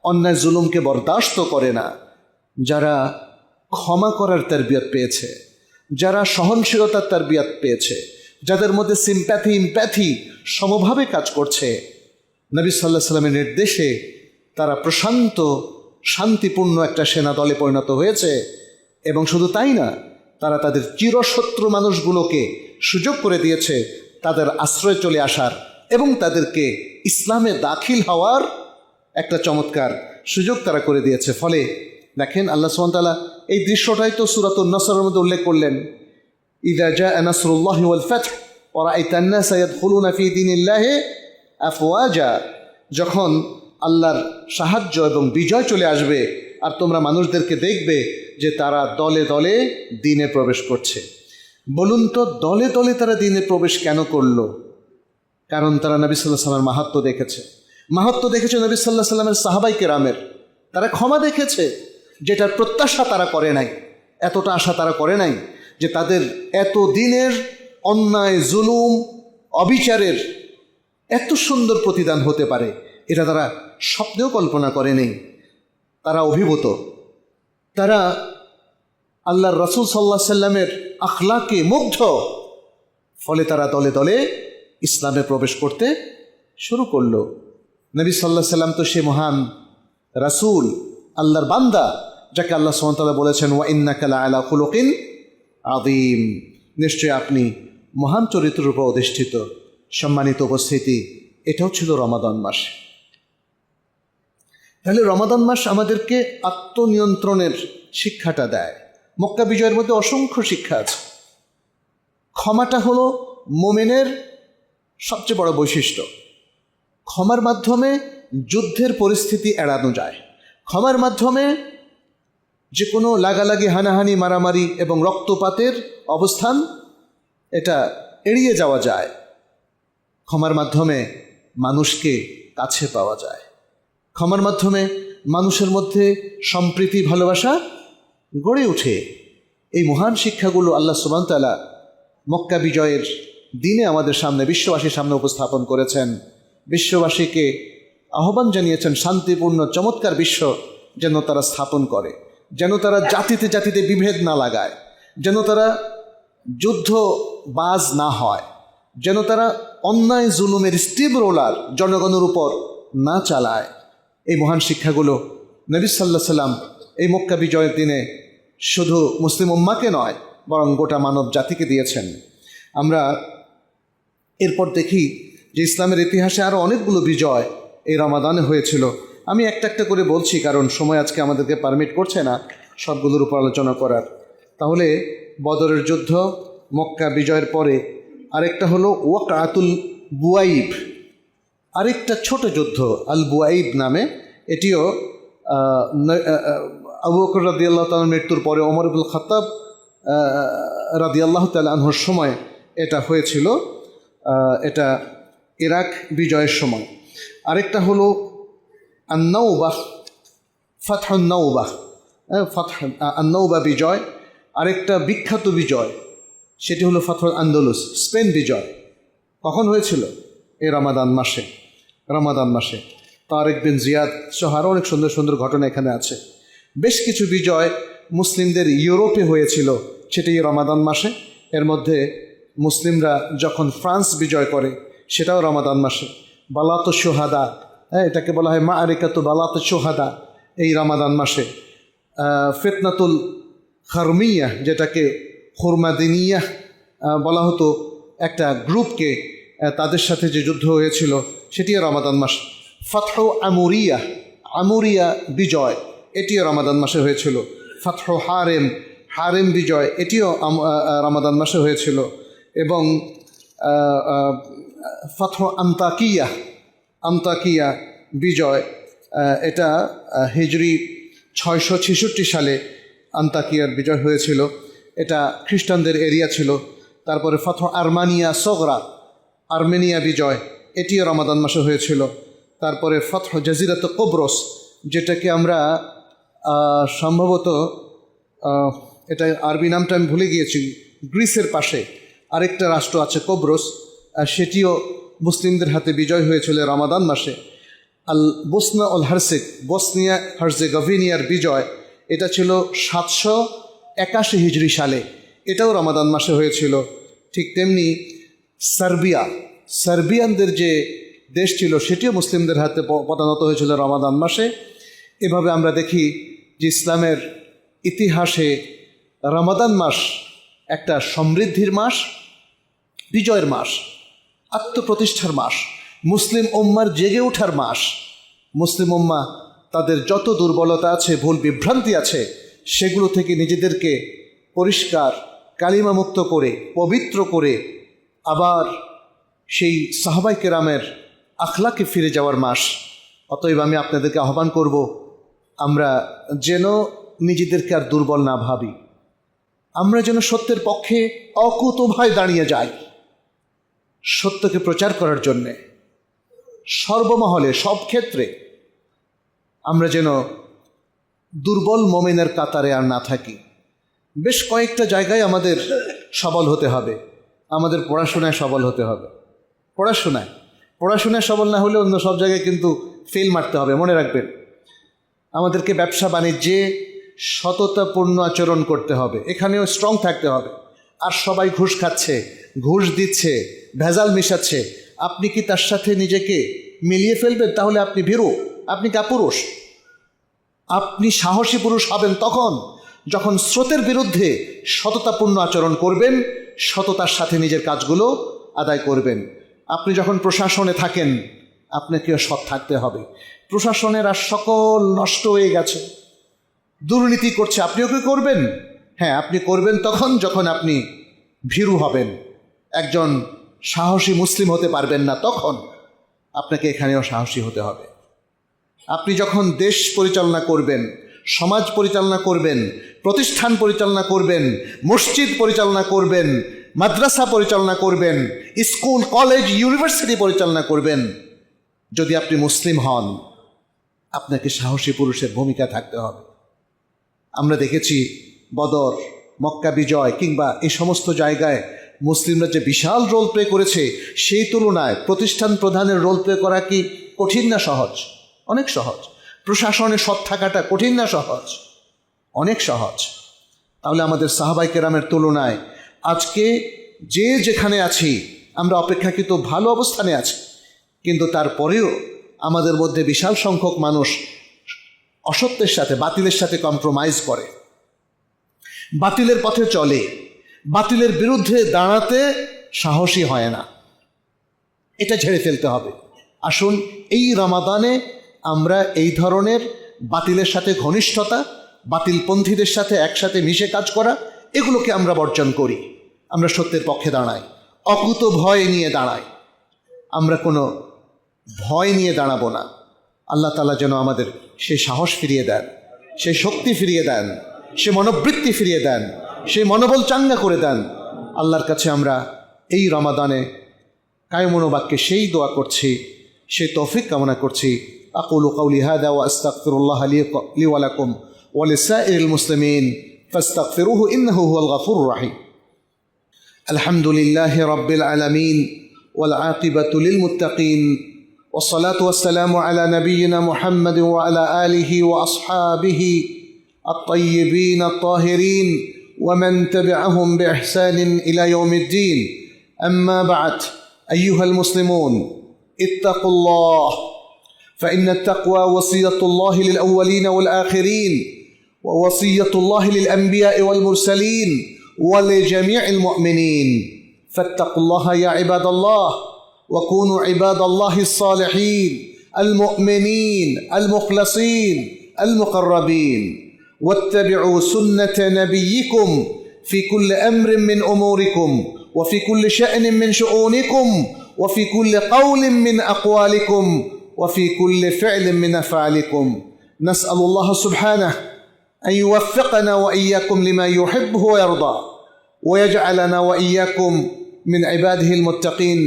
অন্যায় জুলুমকে বরদাস্ত করে না, যারা ক্ষমা করার তারবিয়াত পেয়েছে, যারা সহনশীলতার তারবিয়াত পেয়েছে, যাদের মধ্যে সিম্প্যাথি ইম্প্যাথি সমভাবে কাজ করছে, নবী সাল্লাল্লাহু আলাইহি সাল্লামের নির্দেশে তারা প্রশান্ত শান্তিপূর্ণ একটা সেনা দলে পরিণত হয়েছে। এবং শুধু তাই না, তারা তাদের চিরশত্রু মানুষগুলোকে সুযোগ করে দিয়েছে তাদের আশ্রয় চলে আসার এবং তাদেরকে ইসলামে দাখিল হওয়ার একটা চমৎকার সুযোগ তারা করে দিয়েছে। ফলে দেখেন আল্লাহ সুবহানাহু ওয়া তাআলা এই দৃশ্যটাই তো সূরাতুন নসরের মধ্যে উল্লেখ করলেন, ইযা জাআ নাসরুল্লাহি ওয়াল ফাতহ ওয়া রাআইতান নাসা ইয়াদখুলুনা ফি দীনিল্লাহি আফওয়াজা। যখন আল্লাহর সাহায্য এবং বিজয় চলে আসবে আর তোমরা মানুষদেরকে দেখবে যে তারা দলে দলে দ্বীনে প্রবেশ করছে। বলুন তো, দলে দলে তারা দ্বীনে প্রবেশ কেন করলো? কারণ তারা নবী সাল্লাল্লাহু আলাইহি ওয়াসাল্লামের মাহাত্ম্য দেখেছে। মাহাত্ম্য দেখেছে নবী সাল্লাল্লাহু আলাইহি ওয়াসাল্লামের সাহাবাই কেরামের। তারা ক্ষমা দেখেছে, যেটার প্রত্যাশা তারা করে নাই, এতটা আশা তারা করে নাই যে তাদের এত দিনের অন্যায় জুলুম অবিচারের এত সুন্দর প্রতিদান হতে পারে, এটা তারা স্বপ্নেও কল্পনা করেনি। তারা অভিভূত, তারা আল্লাহর রাসূল সাল্লাল্লাহু আলাইহি সাল্লামের আখলাকে মুগ্ধ। ফলে তারা দলে দলে ইসলামে প্রবেশ করতে শুরু করলো। নবী সাল্লাল্লাহু আলাইহি সাল্লাম তো সে মহান রাসূল, আল্লাহর বান্দা, যাকে আল্লাহ সুবহানাহু ওয়া তাআলা বলেছেন ওয়া ইন্নাকা লাআলা খুলুকিন আযীম, নিশ্চয় আপনি মহান চরিত্রের উপর অধিষ্ঠিত। সম্মানিত উপস্থিতি, এটাও ছিল রমাদান মাস। তাহলে রমাদান মাস আমাদেরকে আত্মনিয়ন্ত্রণের শিক্ষাটা দেয়। মক্কা বিজয়ের মধ্যে অসংখ্য শিক্ষা আছে। ক্ষমাটা হলো মোমেনের সবচেয়ে বড় বৈশিষ্ট্য। ক্ষমার মাধ্যমে যুদ্ধের পরিস্থিতি এড়ানো যায়। ক্ষমার মাধ্যমে যে কোনো লাগালাগি, হানাহানি, মারামারি এবং রক্তপাতের অবস্থান এটা এড়িয়ে যাওয়া যায়। ক্ষমার মাধ্যমে মানুষকে কাছে পাওয়া যায়। ক্ষমার মাধ্যমে মানুষের মধ্যে সম্প্রীতি, ভালোবাসা গড়ে ওঠে। এই মহান শিক্ষাগুলো আল্লাহ সুবহানাহু ওয়া তাআলা মক্কা বিজয়ের দিনে আমাদের সামনে, বিশ্ববাসীর সামনে উপস্থাপন করেছেন। বিশ্ববাসীকে আহ্বান জানিয়েছেন শান্তিপূর্ণ চমৎকার বিশ্ব যেন তারা স্থাপন করে, যেন তারা জাতিতে জাতিতে বিভেদ না লাগায়, যেন তারা যুদ্ধ বাজ না হয়, যেন তারা অন্যায় জুলুমের স্টিম রোলার জনগণের উপর না চালায়। এই মহান শিক্ষাগুলো নবী সাল্লাল্লাহু আলাইহি সাল্লাম এই মক্কা বিজয়ের দিনে শুধু মুসলিম উম্মাকে নয়, বরং গোটা মানব জাতিকে দিয়েছেন। আমরা এরপর দেখি যে ইসলামের ইতিহাসে আরও অনেকগুলো বিজয় এই রমাদানে হয়েছিল। আমি একটা একটা করে বলছি, কারণ সময় আজকে আমাদেরকে পারমিট করছে না সবগুলোর উপর আলোচনা করার। তাহলে বদরের যুদ্ধ, মক্কা বিজয়ের পরে আরেকটা হলো ওয়াকআতুল বুয়াইব, আরেকটা ছোট যুদ্ধ আল বুয়াইব নামে। এটিও আবু বকর রাদিয়াল্লাহু তাআলার মৃত্যুর পরে ওমর ইবনুল খাত্তাব রাদিয়াল্লাহু তাআলা আনহুর সময় এটা হয়েছিল। এটা ইরাক বিজয়ের সময়। আরেকটা হলো আন-নাওবাহ, ফাতহুন নাওবাহ, আন-নাওবাহ বিজয়। আরেকটা বিখ্যাত বিজয় সেটি হলো ফাতহুল আন্দোলুস, স্পেন বিজয়। কখন হয়েছিল? এই রমাদান মাসে। রমাদান মাসে তারেক বিন জিয়াদ সহ আরও অনেক সুন্দর সুন্দর ঘটনা এখানে আছে। বেশ কিছু বিজয় মুসলিমদের ইউরোপে হয়েছিল, সেটি রমাদান মাসে। এর মধ্যে মুসলিমরা যখন ফ্রান্স বিজয় করে সেটাও রমাদান মাসে। বালাত সোহাদা, এটাকে বলা হয় মাআরিকাতু বালাত সোহাদা, এই রমাদান মাসে। ফিতনাতুল খারমিয়া, যেটাকে খুরমাদিনিয়া বলা হতো, একটা গ্রুপকে, তাদের সাথে যে যুদ্ধ হয়েছিল সেটিও রমাদান মাসে। ফাতহু আমুরিয়া, আমুরিয়া বিজয়, এটিও রমাদান মাসে হয়েছিল। ফাতহু হারেম, হারেম বিজয়, এটিও রমাদান মাসে হয়েছিল। এবং ফাতহু আন্তাকিয়া, আন্তাকিয়া বিজয়, এটা হিজরি 666 সালে আন্তাকিয়ার বিজয় হয়েছিল। এটা খ্রিস্টানদের এরিয়া ছিল। তারপরে ফাতহু আরমানিয়া সগরা, আর্মেনিয়া বিজয়, এটিও রমাদান মাসে হয়েছিল। তারপরে ফাতহু জাজিরাত কবরস, যেটাকে আমরা সম্ভবত, এটা আরবি নামটা আমি ভুলে গিয়েছি, গ্রিসের পাশে আরেকটা রাষ্ট্র আছে কবরস, সেটিও মুসলিমদের হাতে বিজয় হয়েছিল রমাদান মাসে। আল বসনা অল হারসেক, বসনিয়া হার্জেগোভিনিয়ার বিজয়, এটা ছিল 781 হিজরি সালে, এটাও রমাদান মাসে হয়েছিল। ঠিক তেমনি সার্বিয়ানদের যে দেশ ছিল সেটিও মুসলিমদের হাতে পদানত হয়েছিল রমাদান মাসে। এভাবে আমরা দেখি যে ইসলামের ইতিহাসে রমাদান মাস একটা সমৃদ্ধির মাস, বিজয়ের মাস, আত্মপ্রতিষ্ঠার মাস, মুসলিম উম্মার জেগে ওঠার মাস। মুসলিম উম্মা তাদের যত দুর্বলতা আছে, ভুল বিভ্রান্তি আছে, সেগুলো থেকে নিজেদেরকে পরিষ্কার কালিমামুক্ত করে পবিত্র করে আবার সেই সাহাবায়ে কেরামের আখলাকে ফিরে যাওয়ার মাস। অতএব আমি আপনাদেরকে আহ্বান করব, আমরা যেন নিজেদেরকে আর দুর্বল না ভাবি, আমরা যেন সত্যের পক্ষে অকুতোভয় দাঁড়িয়ে যাই, সত্যকে প্রচার করার জন্যে সর্বমহলে সব ক্ষেত্রে আমরা যেন দুর্বল মোমেনের কাতারে আর না থাকি। বেশ কয়েকটা জায়গায় আমাদের সবল হতে হবে। আমাদের পড়াশোনায় সবল হতে হবে। পড়াশোনায় সবল না হলে অন্য সব জায়গায় কিন্তু ফেল মারতে হবে, মনে রাখবেন। আমাদেরকে ব্যবসা বাণিজ্যে সততাপূর্ণ আচরণ করতে হবে, এখানেও স্ট্রং থাকতে হবে। আর সবাই ঘুষ খাচ্ছে, ঘুষ দিচ্ছে, ভেজাল মেশাচ্ছে, আপনি কি তার সাথে নিজেকে মিলিয়ে ফেলবেন? তাহলে আপনি ভীরু, আপনি কাপুরুষ। আপনি সাহসী পুরুষ হবেন তখন যখন স্রোতের বিরুদ্ধে সততাপূর্ণ আচরণ করবেন, সততার সাথে নিজের কাজগুলো আদায় করবেন। আপনি যখন প্রশাসনে থাকেন, আপনাকেও সৎ থাকতে হবে। প্রশাসনের আর সকল নষ্ট হয়ে গেছে, দুর্নীতি করছে, আপনিও কি করবেন? হ্যাঁ, আপনি করবেন তখন যখন আপনি ভীরু হবেন, একজন সাহসী মুসলিম হতে পারবেন না, তখন আপনাকে এখানেও সাহসী হতে হবে। আপনি যখন দেশ পরিচালনা করবেন, সমাজ পরিচালনা করবেন, প্রতিষ্ঠান পরিচালনা করবেন, মসজিদ পরিচালনা করবেন, মাদ্রাসা পরিচালনা করবেন, স্কুল কলেজ ইউনিভার্সিটি পরিচালনা করবেন, যদি আপনি মুসলিম হন, আপনাকে সাহসী পুরুষের ভূমিকা থাকতে হবে। আমরা দেখেছি বদর, মক্কা বিজয় কিংবা এই সমস্ত জায়গায় মুসলিমরা যে বিশাল রোল প্লে করেছে, সেই তুলনায় প্রতিষ্ঠান প্রধানের রোল প্লে করা কি কঠিন না সহজ? অনেক সহজ। প্রশাসনে সৎ থাকাটা কঠিন না সহজ? অনেক সহজ। তাহলে আমাদের সাহাবায়ে কেরামের তুলনায় আজকে যে যেখানে আছি, আমরা অপেক্ষাকৃত ভালো অবস্থানে আছি, কিন্তু তারপরেও আমাদের মধ্যে বিশাল সংখ্যক মানুষ অসত্যের সাথে, বাতিলের সাথে কম্প্রোমাইজ করে, বাতিলের পথে চলে, বাতিলের বিরুদ্ধে দাঁড়াতে সাহসী হয় না। এটা ঝেড়ে ফেলতে হবে। আসুন এই রমাদানে আমরা এই ধরনের বাতিলের সাথে ঘনিষ্ঠতা, বাতিলপন্থীদের সাথে একসাথে মিশে কাজ করা, এগুলোকে আমরা বর্জন করি। আমরা সত্যের পক্ষে দাঁড়াই, অকুত ভয় নিয়ে দাঁড়াই। আমরা কোনো ভয় নিয়ে দাঁড়াবো না। আল্লাহ তাআলা যেন আমাদের সেই সাহস ফিরিয়ে দেন, সেই শক্তি ফিরিয়ে দেন, সে মনোবৃত্তি ফিরিয়ে দেন, সেই মনোবল চাঙ্গা করে দেন। আল্লাহর কাছে আমরা এই রমাদানে কায়মনোবাক্যে সেই দোয়া করছি, সেই তৌফিক কামনা করছি। আকুলু কাউলি হাদা ওয়া আস্তাগফিরুল্লাহ লি ওয়া লাকুম ওয়া লিসাইরিল মুসলিমিন ফাস্তাগফিরুহু ইন্নাহু হুয়াল গফুরুর রহিম। আলহামদুলিল্লাহি রাব্বিল আলামিন ওয়াল আকিবাতু লিল মুত্তাকিন والصلاة والسلام على نبينا محمد وعلى آله وأصحابه الطيبين الطاهرين ومن تبعهم بإحسان إلى يوم الدين. أما بعد، أيها المسلمون، اتقوا الله، فإن التقوى وصية الله للأولين والآخرين، ووصية الله للأنبياء والمرسلين ولجميع المؤمنين. فاتقوا الله يا عباد الله، وكونوا عباد الله الصالحين المؤمنين المخلصين المقربين، واتبعوا سنة نبيكم في كل أمر من أموركم، وفي كل شأن من شؤونكم، وفي كل قول من أقوالكم، وفي كل فعل من أفعالكم. نسأل الله سبحانه أن يوفقنا وإياكم لما يحبه ويرضى، ويجعلنا وإياكم من عباده المتقين،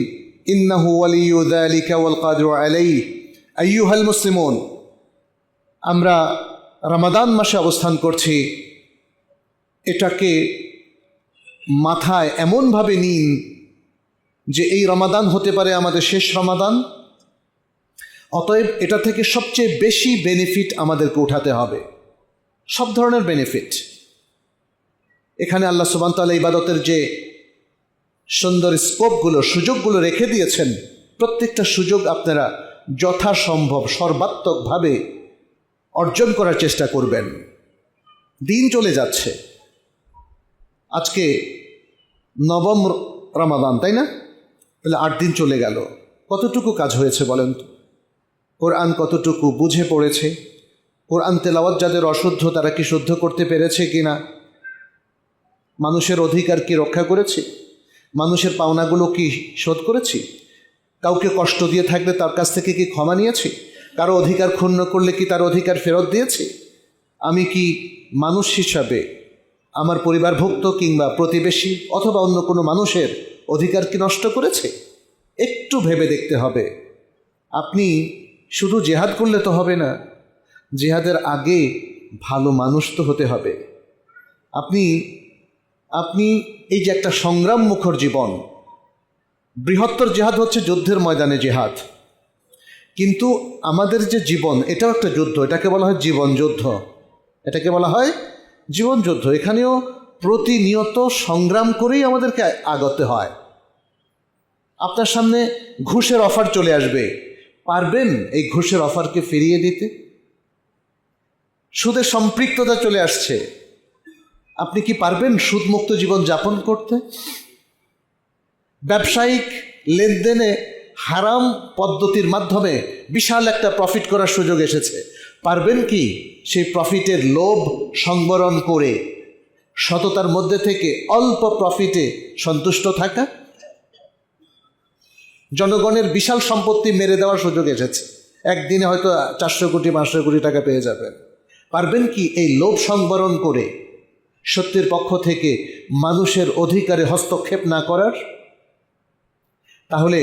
إنه ولي ذلك والقادر عليه. أيها المسلمون، আমরা রমাদান মাসে অবস্থান করছি, এটাকে মাথায় এমনভাবে নিন যে এই রমাদান হতে পারে আমাদের শেষ রমাদান। অতএব এটা থেকে সবচেয়ে বেশি বেনিফিট আমাদেরকে উঠাতে হবে, সব ধরনের বেনিফিট। এখানে আল্লাহ সুবহানাহু ওয়া তাআলা ইবাদতের যে সুন্দর স্কোপগুলো, সুযোগগুলো রেখে দিয়েছেন, প্রত্যেকটা সুযোগ আপনারা যথাসম্ভব সর্বাত্মকভাবে অর্জন করার চেষ্টা করবেন। দিন চলে যাচ্ছে, আজকে নবম রমাদান, তাই না? তাহলে 8 দিন চলে গেল। কতটুকু কাজ হয়েছে বলেন তো? কোরআন কতটুকু বুঝে পড়েছে? কোরআন তেলাওয়াত যাদের অশুদ্ধ তারা কি শুদ্ধ করতে পেরেছে কিনা? মানুষের অধিকার কি রক্ষা করেছি? মানুষের পাওনাগুলো কি শোধ করেছি? কাউকে কষ্ট দিয়ে থাকলে তার কাছ থেকে কি ক্ষমা নিয়েছি? কারো অধিকার ক্ষুণ্ণ করলে কি তার অধিকার ফেরত দিয়েছি? আমি কি মানুষ হিসাবে আমার পরিবারভুক্ত কিংবা প্রতিবেশী অথবা অন্য কোনো মানুষের অধিকার কি নষ্ট করেছে? একটু ভেবে দেখতে হবে। আপনি শুধু জেহাদ করলে তো হবে না, জেহাদের আগে ভালো মানুষ তো হতে হবে। আপনি এই যে একটা সংগ্রাম মুখর জীবন, বৃহত্তর জেহাদ হচ্ছে যুদ্ধের ময়দানে জেহাদ, কিন্তু আমাদের যে জীবন এটাও একটা যুদ্ধ, এটাকে বলা হয় জীবন যুদ্ধ। এটাকে বলা হয় জীবন যুদ্ধ। এখানেও প্রতিনিয়ত সংগ্রাম করেই আমাদেরকে আগতে হয়। আপনার সামনে ঘুষের অফার চলে আসবে, পারবেন এই ঘুষের অফারকে ফিরিয়ে দিতে? সুদের সম্পৃক্ততা চলে আসছে, আপনি কি পারবেন সুদমুক্ত জীবন যাপন করতে? ব্যবসায়িক লেনদেনে হারাম পদ্ধতির মাধ্যমে বিশাল একটা প্রফিট করার সুযোগ এসেছে, পারবেন কি সেই প্রফিটের লোভ সংবরণ করে সততার মধ্যে থেকে অল্প প্রফিটে সন্তুষ্ট থাকা? জনগণের বিশাল সম্পত্তি মেরে দেওয়ার সুযোগ এসেছে, একদিনে হয়তো 400 কোটি 500 কোটি টাকা পেয়ে যাবেন। পারবেন কি এই লোভ সংবরণ করে সত্যের পক্ষ থেকে মানুষের অধিকারে হস্তক্ষেপ না করার? তাহলে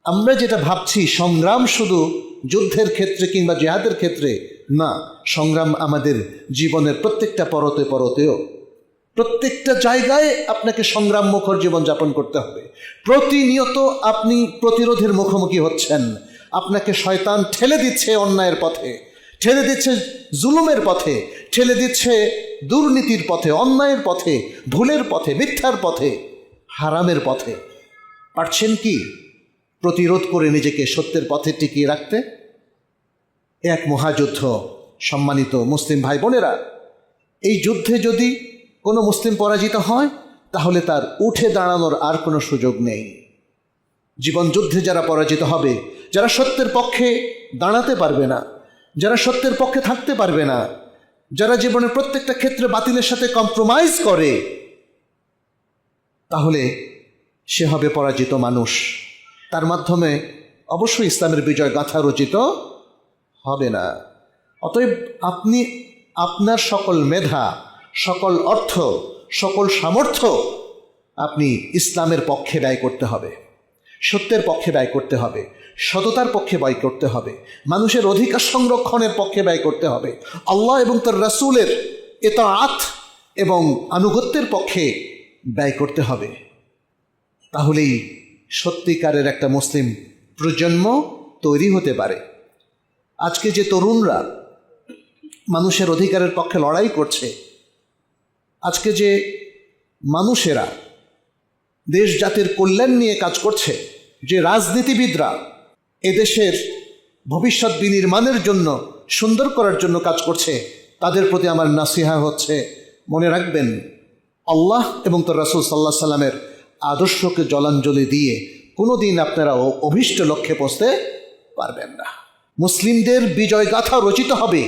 আমরা যেটা ভাবছি সংগ্রাম শুধু যুদ্ধের ক্ষেত্রে কিংবা জেহাদের ক্ষেত্রে না, সংগ্রাম আমাদের জীবনের প্রত্যেকটা পরতে পরতেও, প্রত্যেকটা জায়গায় আপনাকে সংগ্রাম মুখর জীবনযাপন করতে হবে। প্রতিনিয়ত আপনি প্রতিরোধের মুখোমুখি হচ্ছেন, আপনাকে শয়তান ঠেলে দিচ্ছে অন্যায়ের পথে, ঠেলে দিচ্ছে জুলুমের পথে, ঠেলে দিচ্ছে দুর্নীতির পথে, অন্যায়ের পথে, ভুলের পথে, মিথ্যার পথে, হারামের পথে। পারছেন কি প্রতিরোধ করে নিজেকে সত্যের পথে টিকিয়ে রাখতে? এক মহাযুদ্ধ। সম্মানিত মুসলিম ভাই বোনেরা, এই যুদ্ধে যদি কোনো মুসলিম পরাজিত হয় তাহলে তার উঠে দাঁড়ানোর আর কোনো সুযোগ নেই। জীবন যুদ্ধে যারা পরাজিত হবে, যারা সত্যের পক্ষে দাঁড়াতে পারবে না, যারা সত্যের পক্ষে থাকতে পারবে না, যারা জীবনের প্রত্যেকটা ক্ষেত্রে বাতিলের সাথে কম্প্রোমাইজ করে, তাহলে সে হবে পরাজিত মানুষ। তার মাধ্যমে অবশ্যই ইসলামের বিজয় গাথা রচিত হবে না। অতএব আপনি আপনার সকল মেধা, সকল অর্থ, সকল সামর্থ্য আপনি ইসলামের পক্ষে ব্যয় করতে হবে, সত্যের পক্ষে ব্যয় করতে হবে, সততার পক্ষে ব্যয় করতে হবে, মানুষের অধিকার সংরক্ষণের পক্ষে ব্যয় করতে হবে, আল্লাহ এবং তার রাসূলের ইতাআত এবং আনুগত্যের পক্ষে ব্যয় করতে হবে। তাহলেই সত্যিকারের একটা মুসলিম প্রজন্ম তৈরি হতে পারে। আজকে যে তরুণরা মানুষের অধিকারের পক্ষে লড়াই করছে, আজকে যে মানুষেরা দেশ জাতির কল্যাণ নিয়ে কাজ করছে, যে রাজনীতিবিদরা এদেশের ভবিষ্যৎ বিনির্মাণের জন্য, সুন্দর করার জন্য কাজ করছে, তাদের প্রতি আমার নাসিহা হচ্ছে, মনে রাখবেন আল্লাহ এবং তার রাসূল সাল্লাল্লাহু আলাইহি সাল্লামের আদর্শকে জলাঞ্জলি দিয়ে কোনো দিন আপনারা অভীষ্ট লক্ষ্যে পৌঁছতে পারবেন না। মুসলিমদের বিজয় গাথা রচিত হবে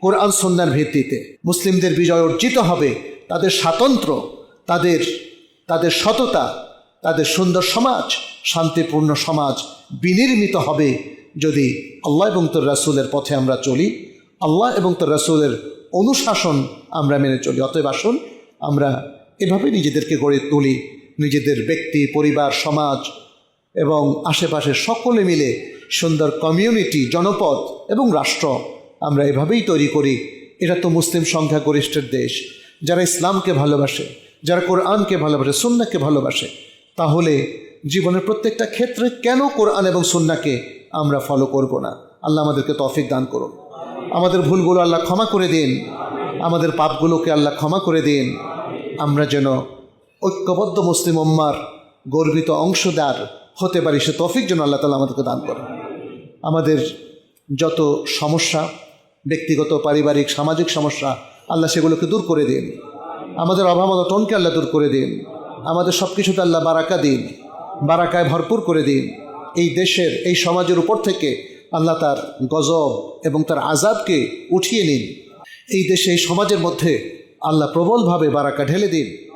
কোরআন সুন্নাহর ভিত্তিতে। মুসলিমদের বিজয় অর্জিত হবে তাদের স্বাতন্ত্র্য, তাদের সততা, তাদের সুন্দর সমাজ, শান্তিপূর্ণ সমাজ বিনির্মিত হবে যদি আল্লাহ এবং তার রাসূলের পথে আমরা চলি, আল্লাহ এবং তার রাসূলের অনুশাসন আমরা মেনে চলি। অতএব আসুন আমরা এভাবে নিজেদেরকে গড়ে তুলি, নিজেদের ব্যক্তি, পরিবার, সমাজ এবং আশেপাশের সকলে মিলে সুন্দর কমিউনিটি, জনপদ এবং রাষ্ট্র আমরা এভাবেই তৈরি করি। এটা তো মুসলিম সংখ্যাগরিষ্ঠের দেশ, যারা ইসলামকে ভালোবাসে, যারা কোরআনকে ভালোবাসে, সুন্নাহকে ভালোবাসে, তাহলে জীবনের প্রত্যেকটা ক্ষেত্রে কেন কোরআন এবং সুন্নাহকে আমরা ফলো করব না? আল্লাহ আমাদেরকে তৌফিক দান করুন। আমাদের ভুলগুলো আল্লাহ ক্ষমা করে দিন। আমাদের পাপগুলোকে আল্লাহ ক্ষমা করে দিন। আমরা যেন ঐক্যবদ্ধ মুসলিম উম্মার গর্বিত অংশদার হতে পারি, সে তৌফিক যেন আল্লাহ তাআলা আমাদেরকে দান করেন। আমাদের যত সমস্যা, ব্যক্তিগত, পারিবারিক, সামাজিক সমস্যা, আল্লাহ সেগুলোকে দূর করে দিন। আমাদের অভাব অনটনকে আল্লাহ দূর করে দিন। আমাদের সব কিছুতে আল্লাহ বারাকা দিন, বারাকায় ভরপুর করে দিন। এই দেশের, এই সমাজের উপর থেকে আল্লাহ তার গজব এবং তার আযাবকে উঠিয়ে নিন। এই দেশে, এই সমাজের মধ্যে আল্লাহ প্রবলভাবে বারাকা ঢেলে দিন।